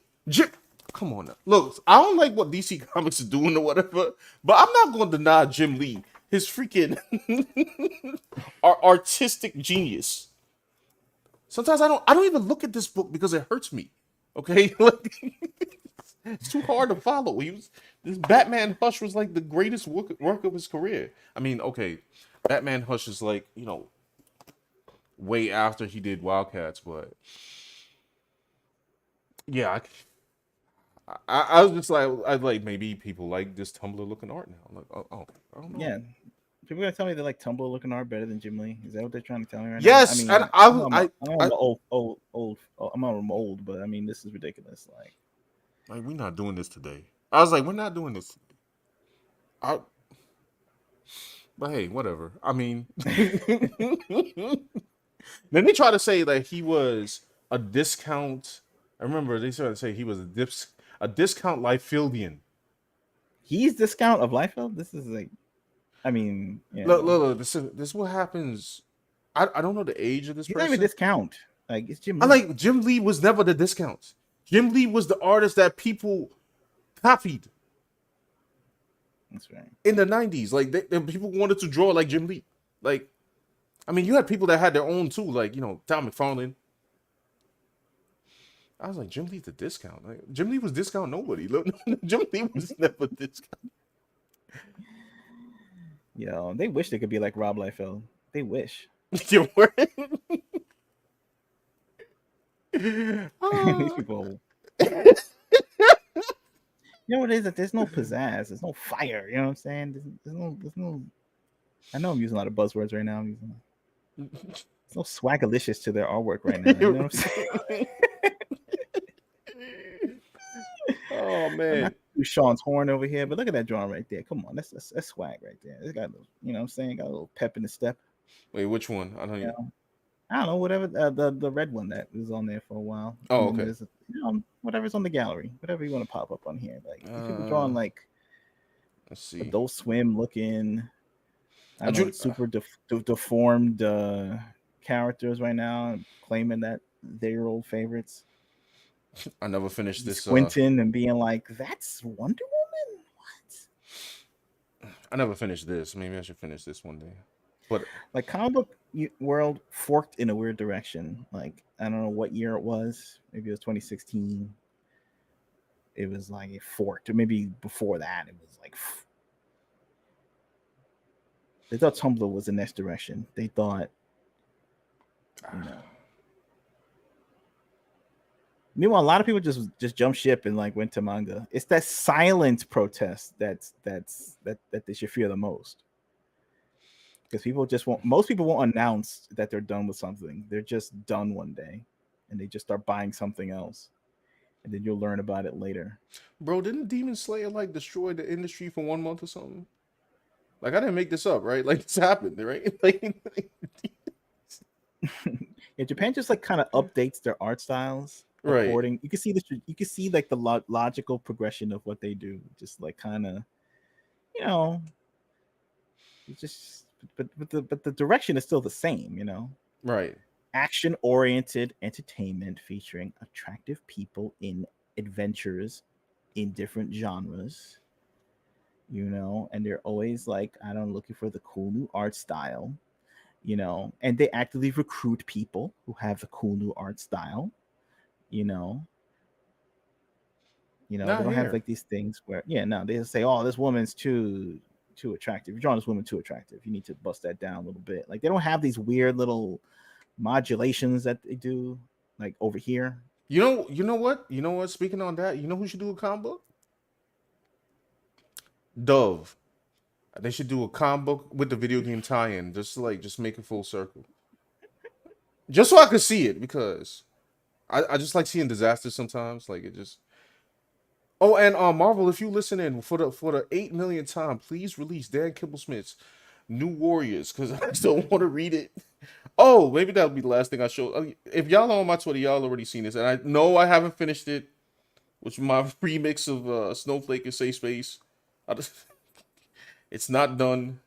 Come on now. Look, I don't like what DC Comics is doing or whatever, but I'm not going to deny Jim Lee his freaking artistic genius. Sometimes I don't even look at this book because it hurts me. Okay, like it's too hard to follow. This Batman Hush was like the greatest work of his career. I mean, okay, Batman Hush is like way after he did Wildcats, but yeah, I was just like I like maybe people like this Tumblr looking art now. I'm like, oh, I don't know. Yeah, people gonna tell me they like Tumblr looking art better than Jim Lee. Is that what they're trying to tell me right now? I Yes, mean, and I'm old, but I mean, this is ridiculous. like we're not doing this today. I was like, we're not doing this. But hey, whatever. I mean, then they try to say that he was a discount. I remember they tried to say he was a discount Liefeld. He's discount of Liefeld. This is like, I mean, Look, this is what happens. I don't know the age of this he's not person. even discount. Like it's Jim Lee. I like Jim Lee was never the discount. Jim Lee was the artist that people copied. That's right. In the 90s. Like people wanted to draw like Jim Lee. Like, I mean, you had people that had their own too, like Tom McFarlane. I was like, Jim Lee's the discount. Like, Jim Lee was discount nobody. Look, Jim Lee was never discount. They wish they could be like Rob Liefeld. They wish. You were. These people. You know what it is? That there's no pizzazz. There's no fire. You know what I'm saying? There's no. I know I'm using a lot of buzzwords right now. There's no swagalicious to their artwork right now. You know what I'm saying? Oh man, Sean's horn over here, but look at that drawing right there. Come on, that's swag right there. It's got a little, you know what I'm saying? Got a little pep in the step. wait, which one? I don't even. I don't know, whatever the red one that was on there for a while, Oh, and then okay. there's whatever's on the gallery, whatever you want to pop up on here. Like these people Uh, drawing like let's see. Adult Swim looking, I I don't know, drew. super deformed characters right now, claiming that they're your old favorites. I never finished this. Squinting and being like, "That's Wonder Woman." What? I never finished this. Maybe I should finish this one day. But Like comic book world forked in a weird direction. Like I don't know what year it was. Maybe it was 2016. It was like it forked, or maybe before that, it was like they thought Tumblr was the next direction. They thought, you know. Meanwhile, a lot of people just jump ship and like went to manga. It's that silent protest that they should fear the most. Because people just won't. Most people won't announce that they're done with something. They're just done one day, and they just start buying something else, and then you'll learn about it later. bro, didn't Demon Slayer like destroy the industry for 1 month or something? Like I didn't make this up, right? Like this happened, right? Like Yeah, Japan just like kind of updates their art styles right. according. You can see like the logical progression of what they do. Just like kind of, you know, it's just but the direction is still the same. You know, Right. action oriented entertainment featuring attractive people in adventures in different genres. You know, and they're always like, I don't know, looking for the cool new art style. You know, and they actively recruit people who have the cool new art style. You know, they Not don't have here. like these things where, yeah, no, they just say, oh, this woman's too attractive. You're drawing this woman too attractive. You need to bust that down a little bit. Like they don't have these weird little modulations that they do like over here. You know what? Speaking on that, you know who should do a comic book? Dove. They should do a comic book with the video game tie-in, just make it full circle. Just so I could see it, because I just like seeing disasters sometimes. Like it just. Oh, and Marvel, if you listen in for the 8 millionth time, please release Dan Kibblesmith's New Warriors, because I still want to read it. Oh, maybe that'll be the last thing I show. If y'all are on my Twitter, y'all already seen this, and I know I haven't finished it, which is my remix of Snowflake and Safe Space. I just, it's not done.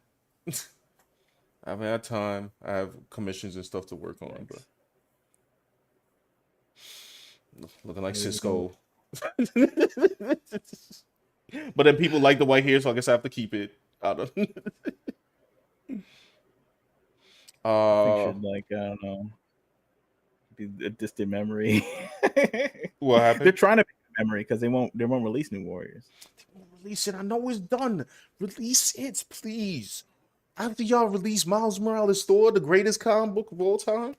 I haven't had time. I have commissions and stuff to work on, but Thanks. looking like Maybe we can. Cisco. But then people like the white hair, so I guess I have to keep it. I don't. I think uh, should like, I don't know, be a distant memory. what They're happened? trying to be a memory because they won't release New Warriors. Release it. I know it's done. Release it, please. After y'all release Miles Morales' Thor, the greatest comic book of all time,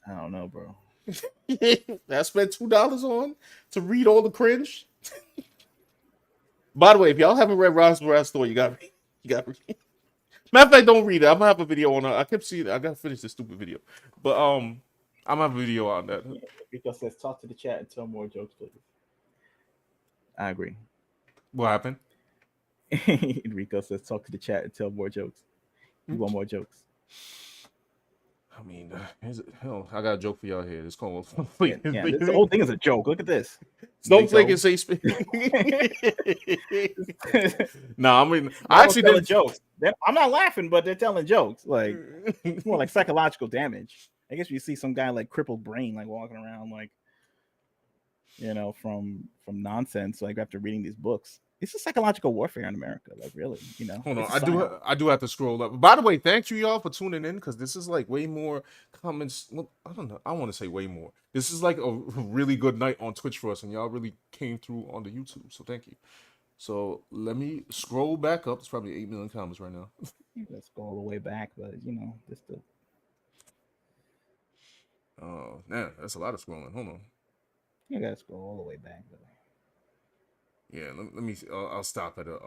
I don't know, bro. that I spent $2 on to read all the cringe. By the way, if y'all haven't read Miles Morales' Thor, you got. Matter of fact, don't read it. I'm gonna have a video on it. I kept seeing it. I gotta finish this stupid video, but I'm gonna have a video on that. Yeah, Rico says, talk to the chat and tell more jokes, please. I agree. What happened? Rico says, talk to the chat and tell more jokes. You want more jokes? I mean, hell, I got a joke for y'all here. It's called Yeah, yeah. The whole thing is a joke. Look at this. Snowflake and Rico. Safe Space. Nah, I mean, I Marvel's actually telling didn't. jokes. I'm not laughing, but they're telling jokes. Like it's more like psychological damage. I guess you see some guy like crippled brain, like walking around, like from nonsense. Like after reading these books, it's a psychological warfare in America. Like really, Hold on, it's a psyop. I do have to scroll up. By the way, thank you y'all for tuning in, because this is like way more comments. Well, I don't know. I want to say way more. This is like a really good night on Twitch for us, and y'all really came through on the YouTube. So thank you. So let me scroll back up. It's probably 8 million comments right now. Let's go all the way back, but just the Oh, man, that's a lot of scrolling. Hold on. you gotta go all the way back. But Yeah, let me. I'll stop at a.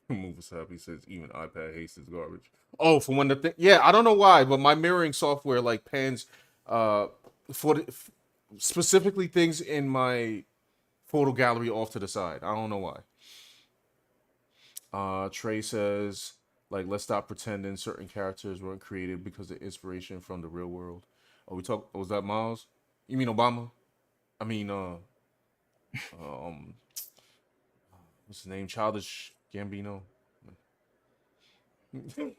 Move aside. He says even iPad hates his garbage. Oh, for when the thing. Yeah, I don't know why, but my mirroring software like pans, for specifically things in my photo gallery off to the side. I don't know why. Trey says Like, let's stop pretending certain characters weren't created because of inspiration from the real world. Oh, we talk. Was that Miles? You mean Obama? I mean, um, what's his name? Childish Gambino. Mr.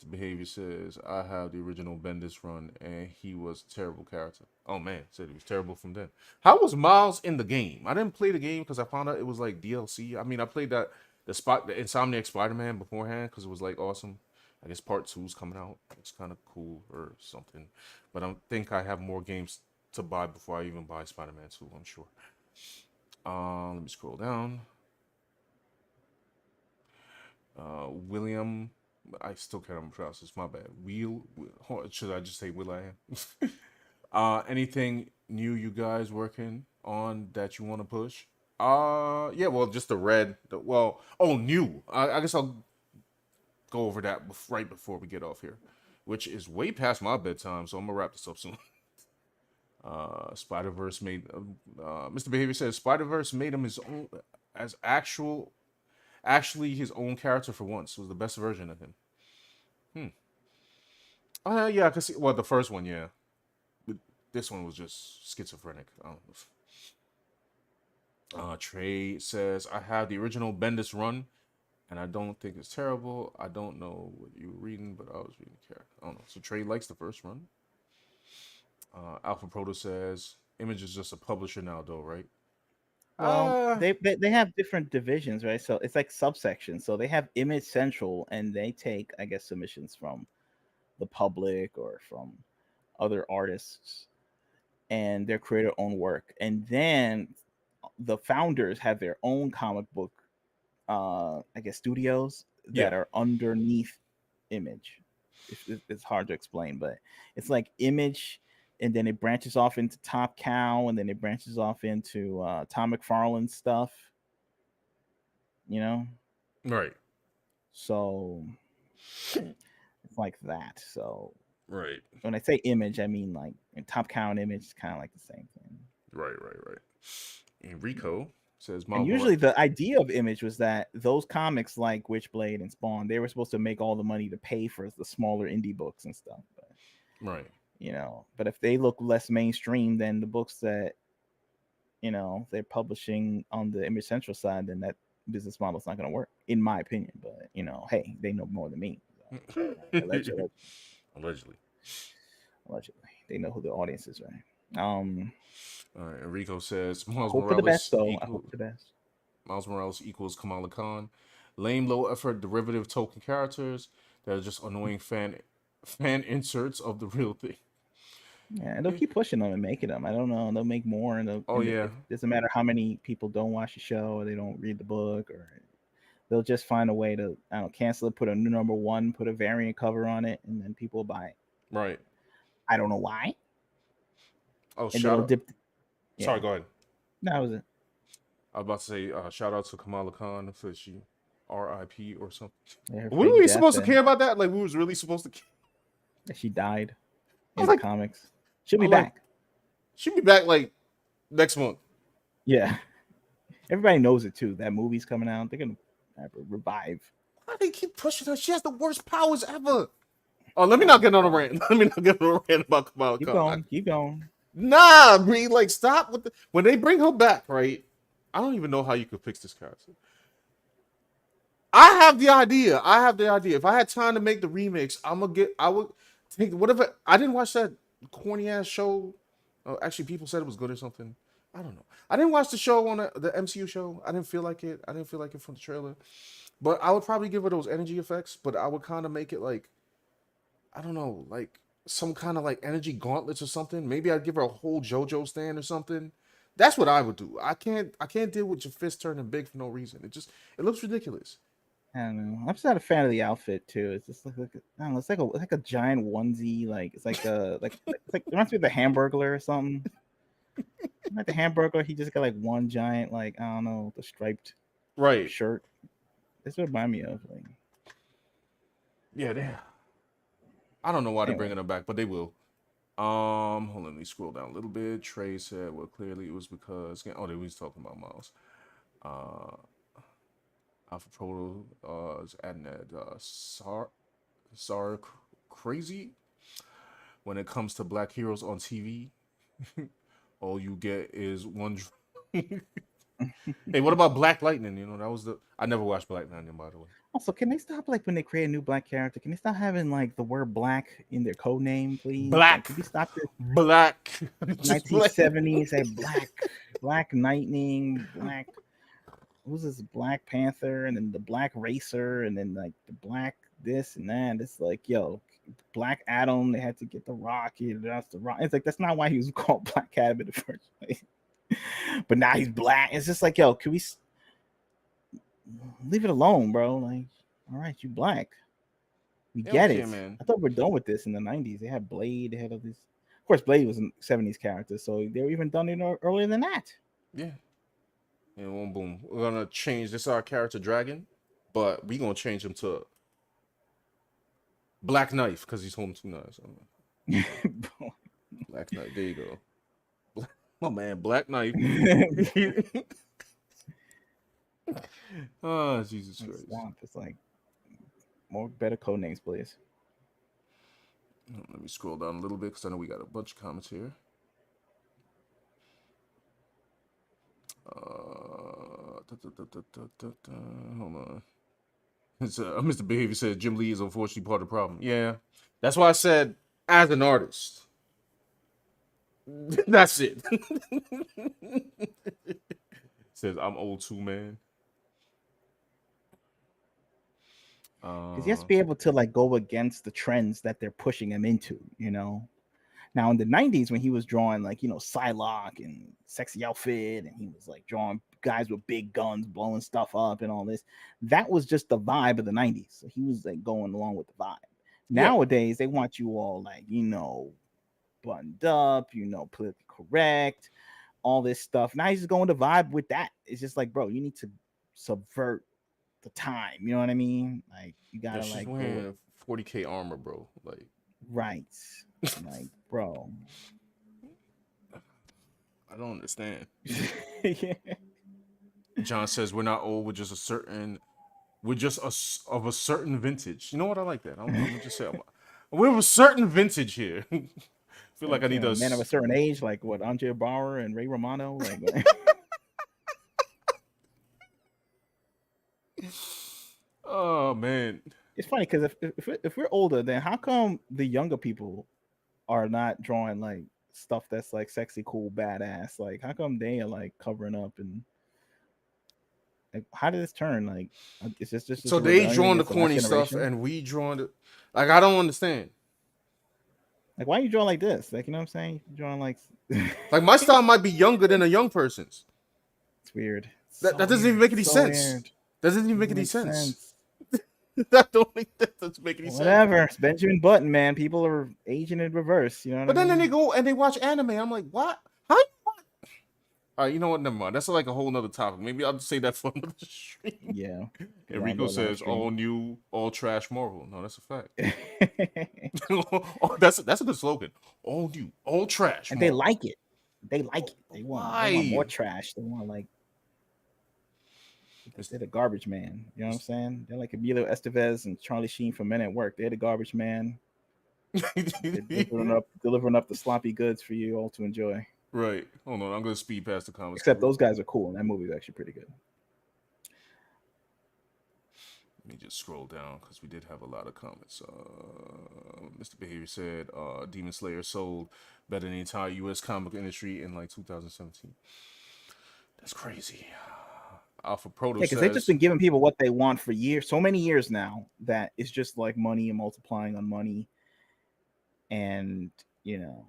Behavior says, I have the original Bendis run, and he was a terrible character. Oh man, said he was terrible from then. How was Miles in the game? I didn't play the game because I found out it was like DLC. I mean, I played the Insomniac Spider-Man beforehand because it was like awesome. I guess part 2's coming out. It's kind of cool or something. But I think I have more games to buy before I even buy Spider-Man 2, I'm sure. Let me scroll down. William, I still can't pronounce this. My bad. Should I just say Will I am? Anything new you guys working on that you want to push? Yeah. Well, just new. I guess I'll go over that right before we get off here, which is way past my bedtime. So I'm gonna wrap this up soon. Spider-Verse made. Mr. Behavior says Spider-Verse made him his own as actually his own character for once. It was the best version of him. Yeah, I can see. Well, the first one, yeah. But this one was just schizophrenic. I don't know. Trey says, I have the original Bendis run, and I don't think it's terrible. I don't know what you were reading, but I was reading character. I don't know. So Trey likes the first run. Alpha Proto says, Image is just a publisher now, though, right? Well, they have different divisions, right? So it's like subsections. So they have Image Central, and they take, I guess, submissions from the public or from other artists, and they create their own work. And then the founders have their own comic book, I guess, studios Yeah. that are underneath Image. It's hard to explain, but it's like Image, and then it branches off into Top Cow, and then it branches off into Tom McFarlane stuff. You know, Right. so it's like that. So Right. when I say Image, I mean like in Top Cow and Image is kind of like the same thing. Right. Enrico says, And usually the idea of Image was that those comics like Witchblade and Spawn, they were supposed to make all the money to pay for the smaller indie books and stuff. But, right. But if they look less mainstream than the books that, they're publishing on the Image Central side, then that business model is not going to work, in my opinion. But, hey, they know more than me. So, allegedly. They know who the audience is, right? All right. Enrico says, Miles Morales for the best, though. I hope for the best. Miles Morales equals Kamala Khan. Lame, low effort derivative token characters that are just annoying fan inserts of the real thing. Yeah, and they'll keep pushing them and making them. I don't know. They'll make more, and it doesn't matter how many people don't watch the show or they don't read the book, or they'll just find a way to cancel it, put a new #1, put a variant cover on it, and then people will buy it. Right. I don't know why. Oh, shout out. Yeah. Sorry, go ahead. That was it. I was about to say, shout out to Kamala Khan for she R.I.P. or something. Yeah, were we supposed to care about that? Like, we was really supposed to care? She died in the comics. She'll be back. She'll be back, like, next month. Yeah. Everybody knows it, too. That movie's coming out. They're going to have her revive. Why do they keep pushing her? She has the worst powers ever. Oh, let me not get on a rant. Let me not get on a rant about Kamala Khan. Keep going. Nah, Bree, like, stop with when they bring her back, right? I don't even know how you could fix this character. I have the idea. If I had time to make the remix, I would take whatever. I didn't watch that corny ass show. Actually, people said it was good or something. I don't know. I didn't watch the show on the MCU show. I didn't feel like it. I didn't feel like it from the trailer. But I would probably give her those energy effects. But I would kind of make it like, I don't know, like some kind of like energy gauntlets or something. Maybe I'd give her a whole JoJo stand or something. That's what I would do. I can't deal with your fist turning big for no reason. It looks ridiculous. I don't know. I'm just not a fan of the outfit too. It's just like I don't know. It's like a giant onesie. Like it's like it reminds me of the Hamburglar or something. Like the Hamburglar, he just got like one giant I don't know, the striped shirt. That's what it reminds me of. Like, yeah, I don't know why they're bringing her back, but they will. Hold on, let me scroll down a little bit. Trey said, well, clearly it was because they was talking about Miles. Alpha Proto is adding that Sar crazy. When it comes to black heroes on TV, all you get is one. Hey, what about Black Lightning? You know, that was the. I never watched Black Lightning, by the way. Also, can they stop like when they create a new black character? Can they stop having like the word black in their code name, please? Like, Black, can we stop this black, just black. 1970s? Say Black Lightning, Black. Who's this Black Panther, and then the Black Racer, and then like the Black this and that. It's like, yo, Black Adam. They had to get the Rocket. That's the Rock. It's like that's not why he was called Black Adam in the first place. But now he's black. It's just like, yo, can we leave it alone, bro? Like, all right, you black. We get it. Man. I thought we're done with this in the 90s. They had Blade. They had all these. Of course, Blade was a 70s character, so they were even done it earlier than that. Yeah. And boom, boom. We're gonna change this our character Dragon, but we gonna change him to Black Knife because he's holding 2 knives. Black Knife. There you go. Oh man, Black Knife. Oh Jesus Christ! Swamp. It's like more better code names, please. Let me scroll down a little bit because I know we got a bunch of comments here. Hold on. It's, Mr. Behavior said Jim Lee is unfortunately part of the problem. Yeah, that's why I said as an artist. That's it. Says I'm old too, man. Because he has to be able to like go against the trends that they're pushing him into, you know. Now in the 90s, when he was drawing like, you know, Psylocke and Sexy Outfit, and he was like drawing guys with big guns blowing stuff up and all this, that was just the vibe of the 90s. So he was like going along with the vibe. Nowadays, they want you all like, you know, buttoned up, you know, politically correct, all this stuff. Now he's just going to vibe with that. It's just like, bro, you need to subvert the time. You know what I mean? Like, you gotta like wearing 40K armor, bro. Like, right. Like, bro, I don't understand. Yeah. John says we're not old. We're just of a certain vintage. You know what? I like that. I'm gonna just say we're of a certain vintage here. I feel like I need a man of a certain age, like what Andre Bauer and Ray Romano. Like, oh man, it's funny because if we're older, then how come the younger people are not drawing like stuff that's like sexy, cool, badass? Like, how come they are like covering up and like, how did this turn? Like, it's just so they drawing the corny stuff and we drawing the like. I don't understand. Like, why are you drawing like this? Like, you know what I'm saying? You're drawing like like my style might be younger than a young person's. It's weird. That doesn't even make any sense. Weird. That doesn't even make any sense. That doesn't make any sense. Whatever. It's Benjamin Button, man. People are aging in reverse. You know what but I mean? Then they go and they watch anime. I'm like, what? How? All right, you know what? Never mind. That's like a whole nother topic. Maybe I'll just say that for another stream. Yeah. Enrico says all new, all trash Marvel. No, that's a fact. Oh, that's a good slogan. All new, all trash. And Marvel. They like it. They like it. They want more trash. They want like. They're the garbage man. You know what I'm saying? They're like Emilio Estevez and Charlie Sheen from Men at Work. They're the garbage man. They're delivering up the sloppy goods for you all to enjoy. Right. Hold on. I'm going to speed past the comments. Except those guys are cool. And that movie is actually pretty good. Let me just scroll down because we did have a lot of comments. Mr. Behavior said Demon Slayer sold better than the entire U.S. comic industry in like 2017. That's crazy. Alpha Proto because they've just been giving people what they want for years, so many years now, that it's just like money and multiplying on money. And, you know.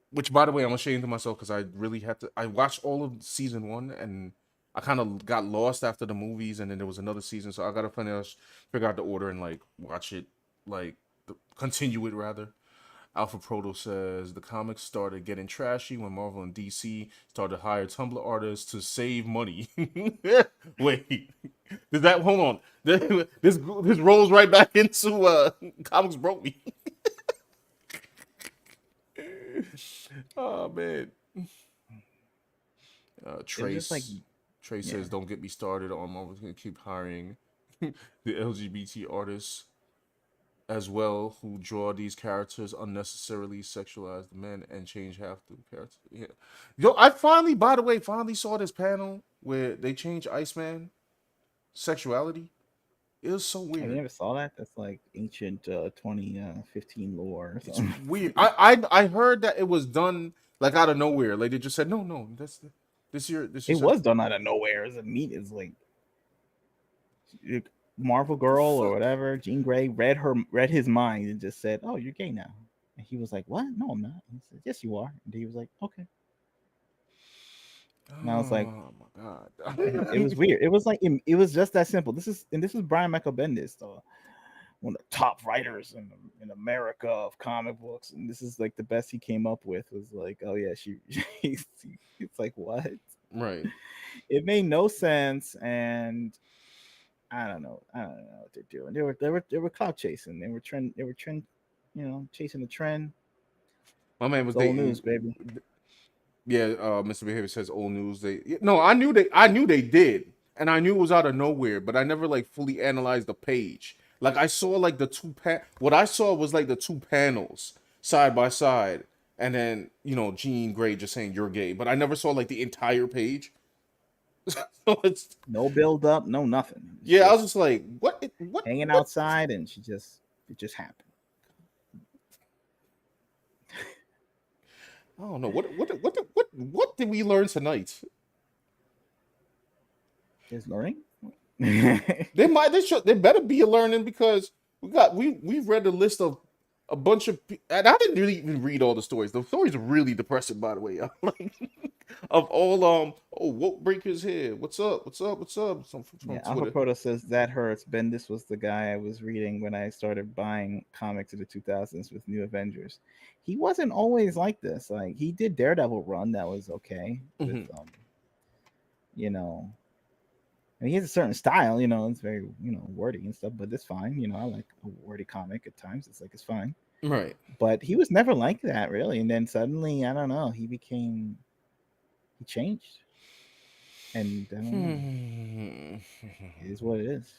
Which, by the way, I'm ashamed of myself because I really had to. I watched all of season 1 and I kind of got lost after the movies, and then there was another season, so I got to figure out the order and like watch it, like continue it rather. Alpha Proto says the comics started getting trashy when Marvel and DC started to hire Tumblr artists to save money. Wait, did that? Hold on, this rolls right back into Comics Broke Me. Oh man, Trey Yeah. says, "Don't get me started on Marvel's gonna keep hiring the LGBT artists as well who draw these characters unnecessarily sexualize the men and change half the characters." Yeah, yo, I finally, by the way, finally saw this panel where they changed Iceman sexuality. It was so Oh, you weird. never saw that? That's like ancient 2015 lore or It's something. weird. I heard that it was done like out of nowhere. Like they just said, no, that's this It is was done out of nowhere. It's like Marvel the Girl or fuck. whatever. Jean Grey read his mind and just said, "Oh, you're gay now." And he was like, "What? No, I'm not." He said, "Yes, you are." And he was like, "Okay." And I was like, Oh my it god. was weird. It was like it was just that simple. This is Brian Michael Bendis, one of the top writers in America of comic books, and this is like the best he came up with was like, oh yeah, it's like what? Right. It made no sense, and I don't know what they're doing. They were clout chasing. They were trend, chasing the trend. My man It's was old dating. news, baby. Yeah, Mr. Behavior says old news. No, I knew they did, and I knew it was out of nowhere, but I never like fully analyzed the page. Like I saw like the what I saw was like the two panels side by side, and then Jean Grey just saying you're gay, but I never saw like the entire page. So it's No build up, no nothing. It's yeah, I was just just like, what, hanging what? outside, and it just happened. I don't know what did we learn tonight? Just learning. They better be a learning because we've read a list of a bunch of and I didn't really even read all the stories. The stories are really depressing, by the way. Like of all woke breakers here. What's up? From Yeah, Alpha Twitter. Proto says that hurts. Bendis was the guy I was reading when I started buying comics in the 2000s with New Avengers. He wasn't always like this. Like he did Daredevil run that was okay with Hmm. you know, and he has a certain style. It's very wordy and stuff, but it's fine. I like a wordy comic at times. It's fine. Right. But he was never like that really, and then suddenly I don't know. He changed, and I don't know. Hmm. It is what it is.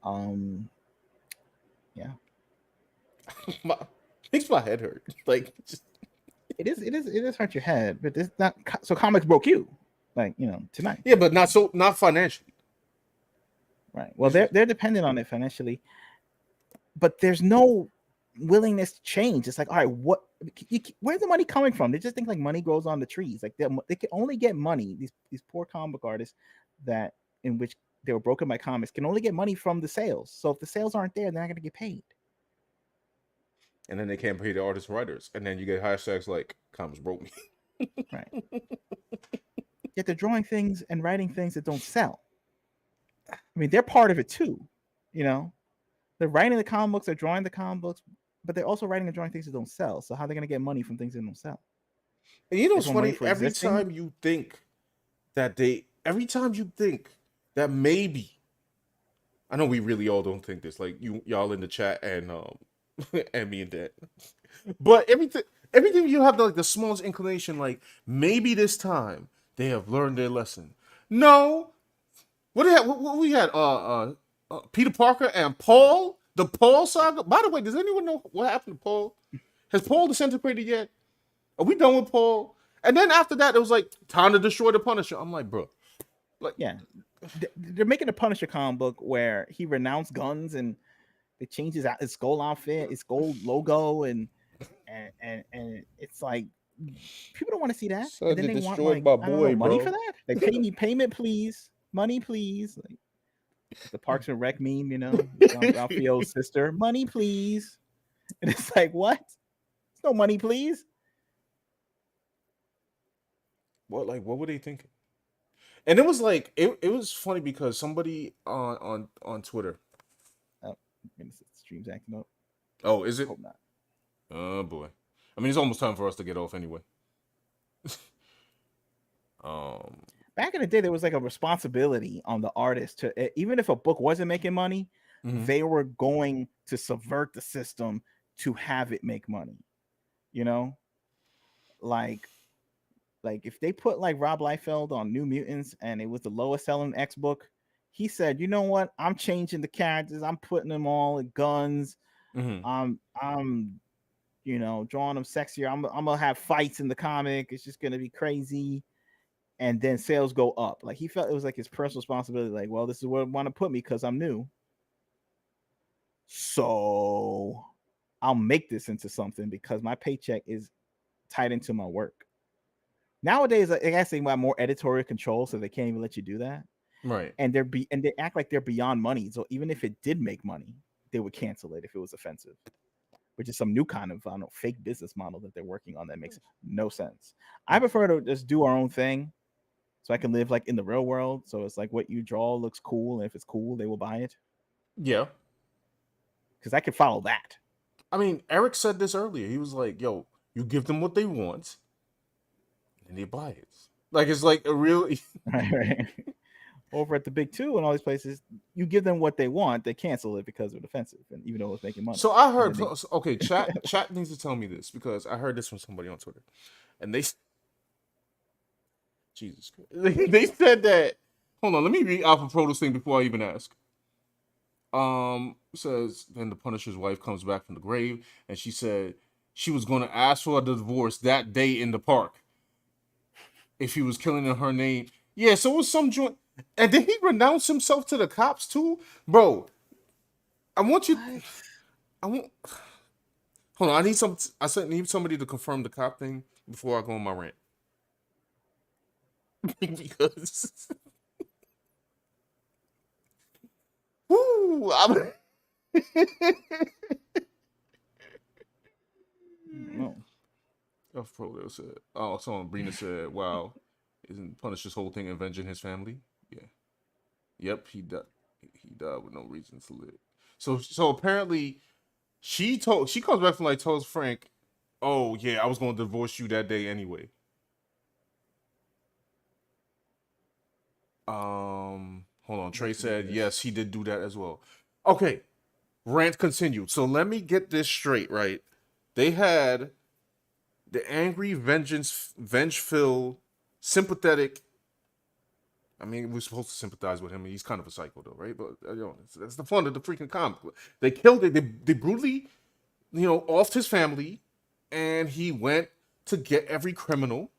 Um, yeah. my, makes my head hurt. Like just It is hurt your head, but it's not so comics broke you, like tonight, yeah, but not financially. right? Well, they're dependent on it financially, but there's no willingness to change. It's like, all right, where's the money coming from? They just think like money grows on the trees. Like they can only get money. These poor comic book artists that in which they were broken by comics can only get money from the sales. So if the sales aren't there, they're not going to get paid. And then they can't pay the artists writers, and then you get hashtags like "Comics broke me." Right. Yet they're drawing things and writing things that don't sell. I mean, they're part of it too. You know, they're writing the comic books, they're drawing the comic books, but they're also writing and drawing things that don't sell. So how are they going to get money from things that don't sell? And you know They what's just want money funny? for existing. Every time you think that maybe, I know we really all don't think this, like y'all in the chat and and me and Dan, but everything you have like the smallest inclination, like maybe this time they have learned their lesson. No, what we had Peter Parker and Paul, the Paul saga. By the way, does anyone know what happened to Paul? Has Paul disintegrated yet? Are we done with Paul? And then after that, it was like time to destroy the Punisher. I'm like, bro, like, Yeah, they're making a Punisher comic book where he renounced guns and they changed his skull outfit, his gold logo, and it's like people don't want to see that, and son, then you they want destroyed like my I don't know boy, money for bro. that. Like pay me payment, please, money, please. Like the Parks and Rec meme, Ralphio's sister, money, please, and it's like what? It's no money, please. What were they thinking? And it was like it was funny because somebody on Twitter. Oh, goodness, the stream's acting up. Oh, is I it? hope not. Oh boy. I mean, it's almost time for us to get off anyway. Um, Back in the day, there was like a responsibility on the artist to even if a book wasn't making money, mhm. they were going to subvert the system to have it make money. You know, like Like if they put like Rob Liefeld on New Mutants and it was the lowest selling X book, he said, "You know what? I'm changing the characters. I'm putting them all with guns. Mm-hmm. I'm drawing them sexier. I'm gonna have fights in the comic. It's just gonna be crazy." And then sales go up. Like he felt it was like his personal responsibility. Like, well, this is where I want to put me because I'm new. So I'll make this into something because my paycheck is tied into my work. Nowadays, I guess they have more editorial control, so they can't even let you do that. Right. And they act like they're beyond money. So even if it did make money, they would cancel it if it was offensive, which is some new kind of fake business model that they're working on that makes no sense. I prefer to just do our own thing, so I can live like in the real world. So it's like what you draw looks cool, and if it's cool, they will buy it Yeah. because I can follow that. I mean, Eric said this earlier. He was like, "Yo, you give them what they want, and they buy it." Like it's like a real. Right. Over at the big two and all these places, you give them what they want, they cancel it because it's offensive, and even though it's making money. So I heard. They... Okay, chat needs to tell me this because I heard this from somebody on Twitter, and Jesus, they said that. Hold on, let me read Alpha Proto's thing before I even ask. Says then the Punisher's wife comes back from the grave, and she said she was going to ask for a divorce that day in the park if he was killing in her name. Yeah, so it was some joint. And did he renounce himself to the cops too, bro? I want you. What? I want. Hold on, I need some. Need somebody to confirm the cop thing before I go on my rant. Because. Woo! No. Said. Oh, someone Brina said, "Wow, isn't Punisher's whole thing avenging his family?" Yeah. Yep, he died. He died with no reason to live. So apparently, she comes back from like tells Frank, "Oh yeah, I was going to divorce you that day anyway." Hold on. Trey said yes, he did do that as well. Okay, rant continued. So let me get this straight, right? They had the angry, vengeful, sympathetic. I mean, we're supposed to sympathize with him. He's kind of a psycho, though, right? But that's the fun of the freaking comic. They killed it. They brutally, offed his family, and he went to get every criminal.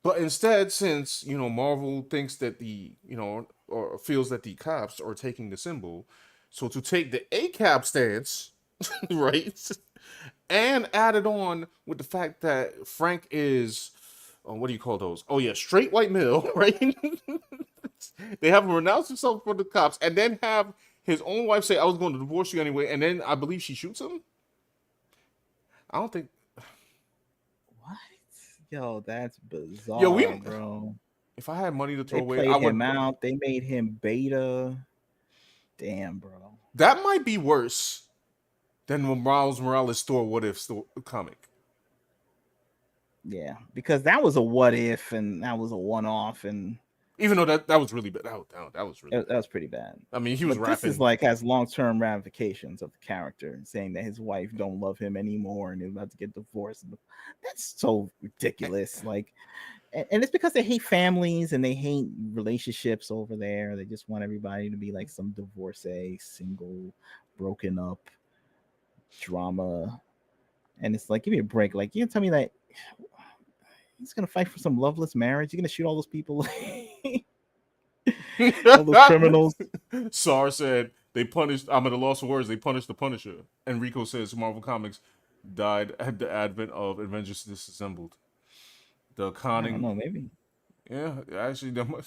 But instead, since Marvel thinks that or feels that the cops are taking the symbol, so to take the ACAB stance, right? And added on with the fact that Frank is, what do you call those? Oh yeah, straight white male, right? They have him renounce himself for the cops, and then have his own wife say, "I was going to divorce you anyway," and then I believe she shoots him. I don't think. What? Yo, that's bizarre, Yo, bro. If I had money to throw They away, played I would. him out. They made him beta. Damn, bro. That might be worse than the Miles Morales What If comic. Yeah, because that was a what if, and that was a one off, and even though that was really bad, that was really that was pretty bad. I mean, he was but rapping. This is like has long term ramifications of the character, saying that his wife don't love him anymore and is about to get divorced. That's so ridiculous. Like, and it's because they hate families and they hate relationships over there. They just want everybody to be like some divorcee, single, broken up drama. And it's like, give me a break. Like, you can tell me that he's gonna fight for some loveless marriage. You're gonna shoot all those people, all those criminals. Sar said they punished. I'm at a loss of words. They punished the Punisher. Enrico says Marvel Comics died at the advent of Avengers Disassembled. The conning. I don't know, maybe. Yeah, actually, Brina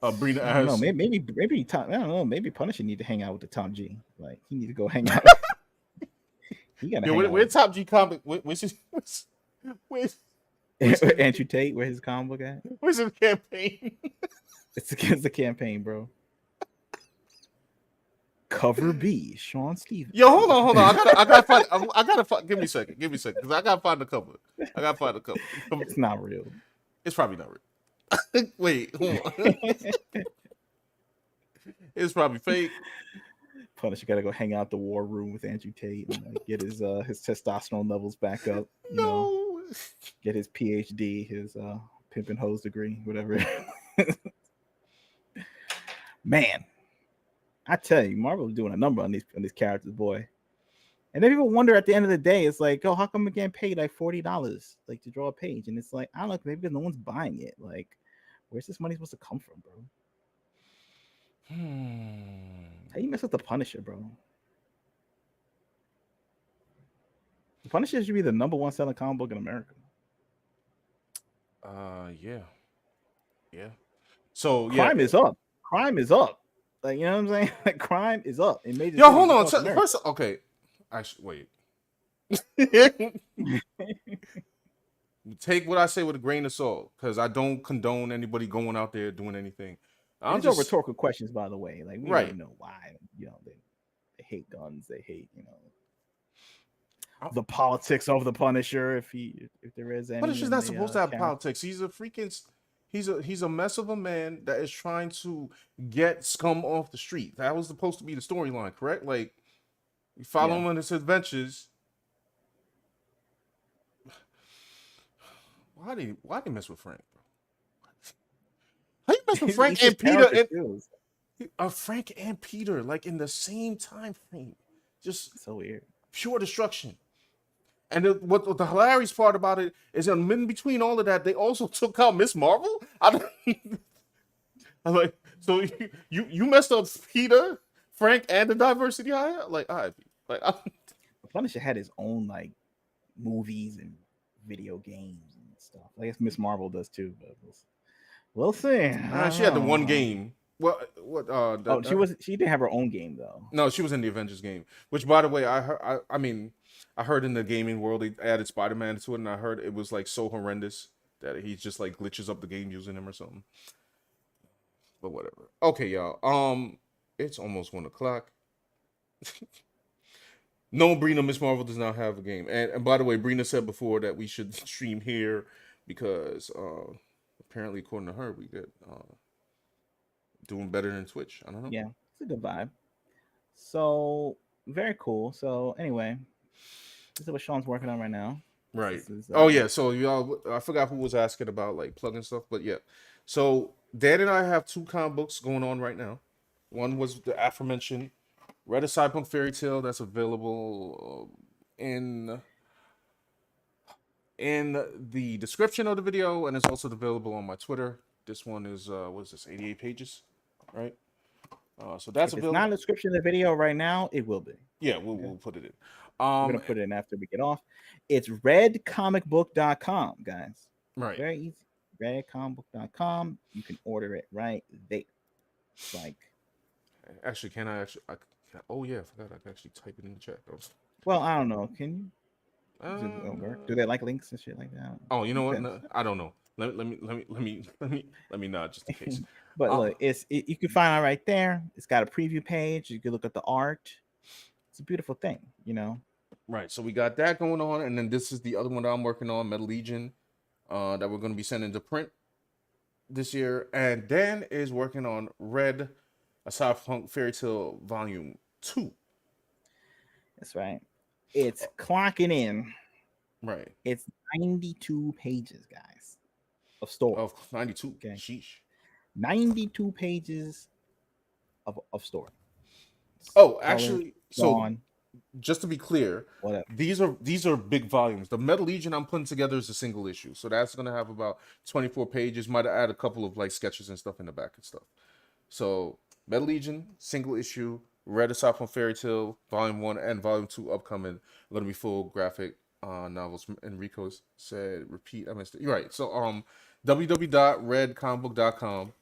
I don't know. asked. Maybe Tom, I don't know. Maybe Punisher need to hang out with the Tom G. Like he need to go hang out. He gotta hang out. Where Top G comic? Where's Andrew Tate? Where's his comic book at? Where's his campaign? It's against the campaign, bro. Cover B, Sean Stevens. Yo, hold on. I gotta find. Give me a second, because I gotta find the cover. It's not real. It's probably not real. Wait, hold on. It's probably fake. Punisher gotta go hang out the war room with Andrew Tate and get his testosterone levels back up. You know? Get his PhD, his pimp and hose degree, whatever. Man, I tell you, Marvel's doing a number on these characters, boy. And then people wonder at the end of the day, it's like, oh, how come I'm getting paid like $40 like to draw a page? And it's like, I don't know, maybe because no one's buying it. Like, where's this money supposed to come from, bro? How you mess with the Punisher, bro? The Punisher should be the #1 selling comic book in America. Yeah. So Crime is up. Crime is up. Like, you know what I'm saying? Like, crime is up in major Yo, cities hold on. across America. First, okay. Wait. Take what I say with a grain of salt, because I don't condone anybody going out there doing anything. These are rhetorical questions, by the way. Like, we already know why. You know, they hate guns. They hate, you know, the politics of the Punisher. If there is any. Punisher's not supposed to have politics. He's a freaking. He's a mess of a man that is trying to get scum off the street. That was supposed to be the storyline, correct? Like, you follow him on his adventures. Why do you mess with Frank, bro? How you mess with Frank and Peter? Frank and Peter, like in the same time frame, just so weird. Pure destruction. And what the hilarious part about it is, in between all of that, they also took out Miss Marvel. I'm like, so you messed up Peter, Frank, and the diversity hire? Like, all right, like, Punisher had his own like movies and video games and stuff. I guess Miss Marvel does too, but we'll see. She had the one game. She didn't have her own game though. No, she was in the Avengers game. Which, by the way, I heard in the gaming world they added Spider-Man to it, and I heard it was like so horrendous that he just like glitches up the game using him or something. But whatever. Okay, y'all. It's almost 1 o'clock. No, Brina, Miss Marvel does not have a game. And by the way, Brina said before that we should stream here because apparently, according to her, we get doing better than Twitch. I don't know. Yeah, it's a good vibe. So very cool. So anyway, this is what Sean's working on right now. Right. Oh yeah. So y'all, I forgot who was asking about like plugging stuff, but yeah. So Dan and I have 2 comic books going on right now. One was the aforementioned Read a Cyberpunk Fairytale that's available in the description of the video, and it's also available on my Twitter. This one is what is this? 88 pages, right? So that's available. It's not in the description of the video right now. It will be. Yeah, we'll put it in. We're gonna put it in after we get off. It's redcomicbook.com, guys. Right. Very easy. Redcomicbook.com. You can order it right there. Like, actually, can I actually? Oh yeah, I forgot I can actually type it in the chat. Well, I don't know. Can you? Does it work? Do they like links and shit like that? Oh, you know what? No, I don't know. Let me not, just in case. But look, you can find it right there. It's got a preview page. You can look at the art. It's a beautiful thing, you know. Right. So we got that going on, and then this is the other one that I'm working on, Metal Legion, that we're going to be sending to print this year. And Dan is working on Red, a Cyberpunk Fairytale Volume 2. That's right. It's clocking in. Right. It's 92 pages, guys, of story. Of 92. Okay. Sheesh. 92 pages of story. Oh, actually, so just to be clear, these are big volumes. The Metal Legion I'm putting together is a single issue, so that's gonna have about 24 pages. Might add a couple of like sketches and stuff in the back and stuff. So Metal Legion, single issue. Read a Cyberpunk Fairytale, Volume 1 and Volume 2 upcoming. Gonna be full graphic novels. Enrico said, repeat. I missed it. You're right. So www.redcomicbook.com.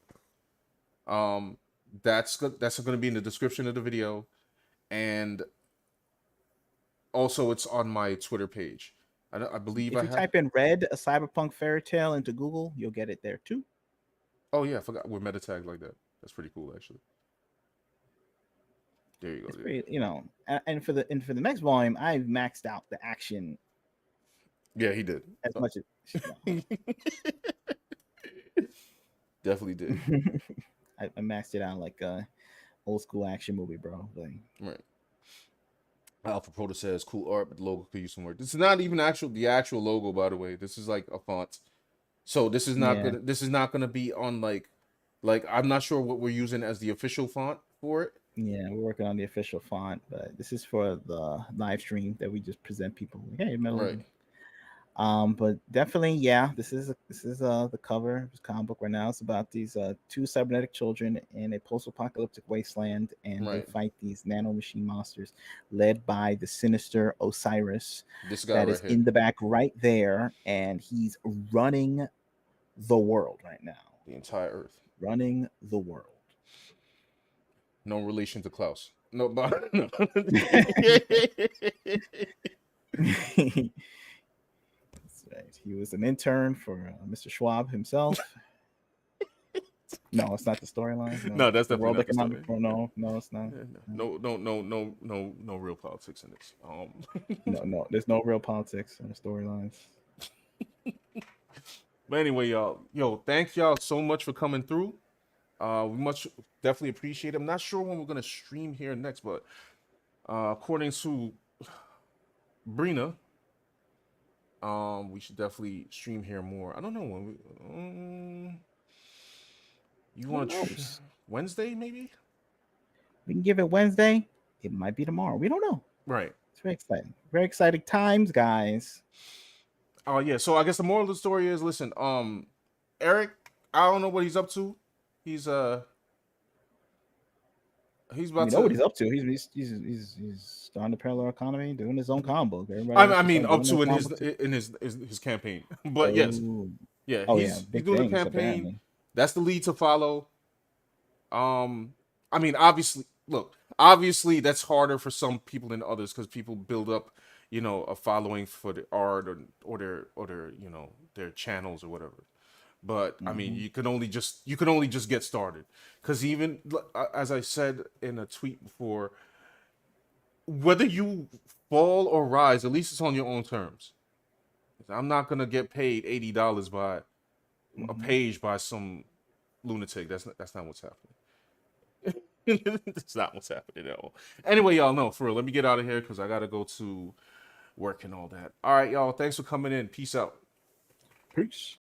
That's gonna be in the description of the video, and also it's on my Twitter page. I believe if you type in Read a Cyberpunk Fairytale into Google, you'll get it there too. Oh yeah, I forgot we're meta tagged like that. That's pretty cool actually. There you go. It's pretty, you know, and for the next volume, I've maxed out the action. Yeah, he did. As much as definitely did. I maxed it out like a old school action movie, bro. Like, right. Alpha Proto says cool art, but the logo could use some work. This is not even the actual logo, by the way. This is like a font. So Yeah, this is not gonna be on like I'm not sure what we're using as the official font for it. yeah, we're working on the official font, but this is for the live stream that we just present people. Like, hey, Right, Melody. But definitely, yeah, this is the cover of this comic book right now. It's about these two cybernetic children in a post-apocalyptic wasteland, and they right. fight these nano machine monsters, led by the sinister Osiris, This guy that right is here, in the back right there, and he's running the world right now. the entire Earth. Running the world. No relation to Klaus. No, but no. That's right. He was an intern for Mr. Schwab himself. No, it's not the storyline. No, No, that's the definitely World not the Economic story. Forum. No, no, it's not. Yeah, No, no real politics in this. no, no. There's no real politics in the storylines. But anyway, y'all, yo, thank y'all so much for coming through. We much definitely appreciate it. I'm not sure when we're gonna stream here next, but according to Brina, we should definitely stream here more. I don't know when you Who want to knows? Wednesday maybe? We can give it Wednesday. It might be tomorrow. We don't know. Right. It's very exciting. Very exciting times, guys. Oh yeah. So I guess the moral of the story is, listen, Eric, I don't know what he's up to. He's We about know what to. he's up to. He's starting the parallel economy, doing his own comic book. Everybody else I should mean, start up doing their to comic book too. in his campaign. But yes, Oh, yeah, oh yeah, he's big doing the things campaign. apparently. That's the lead to follow. I mean, obviously, look, obviously that's harder for some people than others because people build up, a following for the art or their their channels or whatever. But I mean, Hmm. you can only just get started because even as I said in a tweet before, whether you fall or rise, at least it's on your own terms. I'm not gonna get paid $80 by a Hmm. page by some lunatic. That's not what's happening. That's not what's happening at all. Anyway, y'all know for real. Let me get out of here because I gotta go to work and all that. All right, y'all. Thanks for coming in. Peace out. Peace.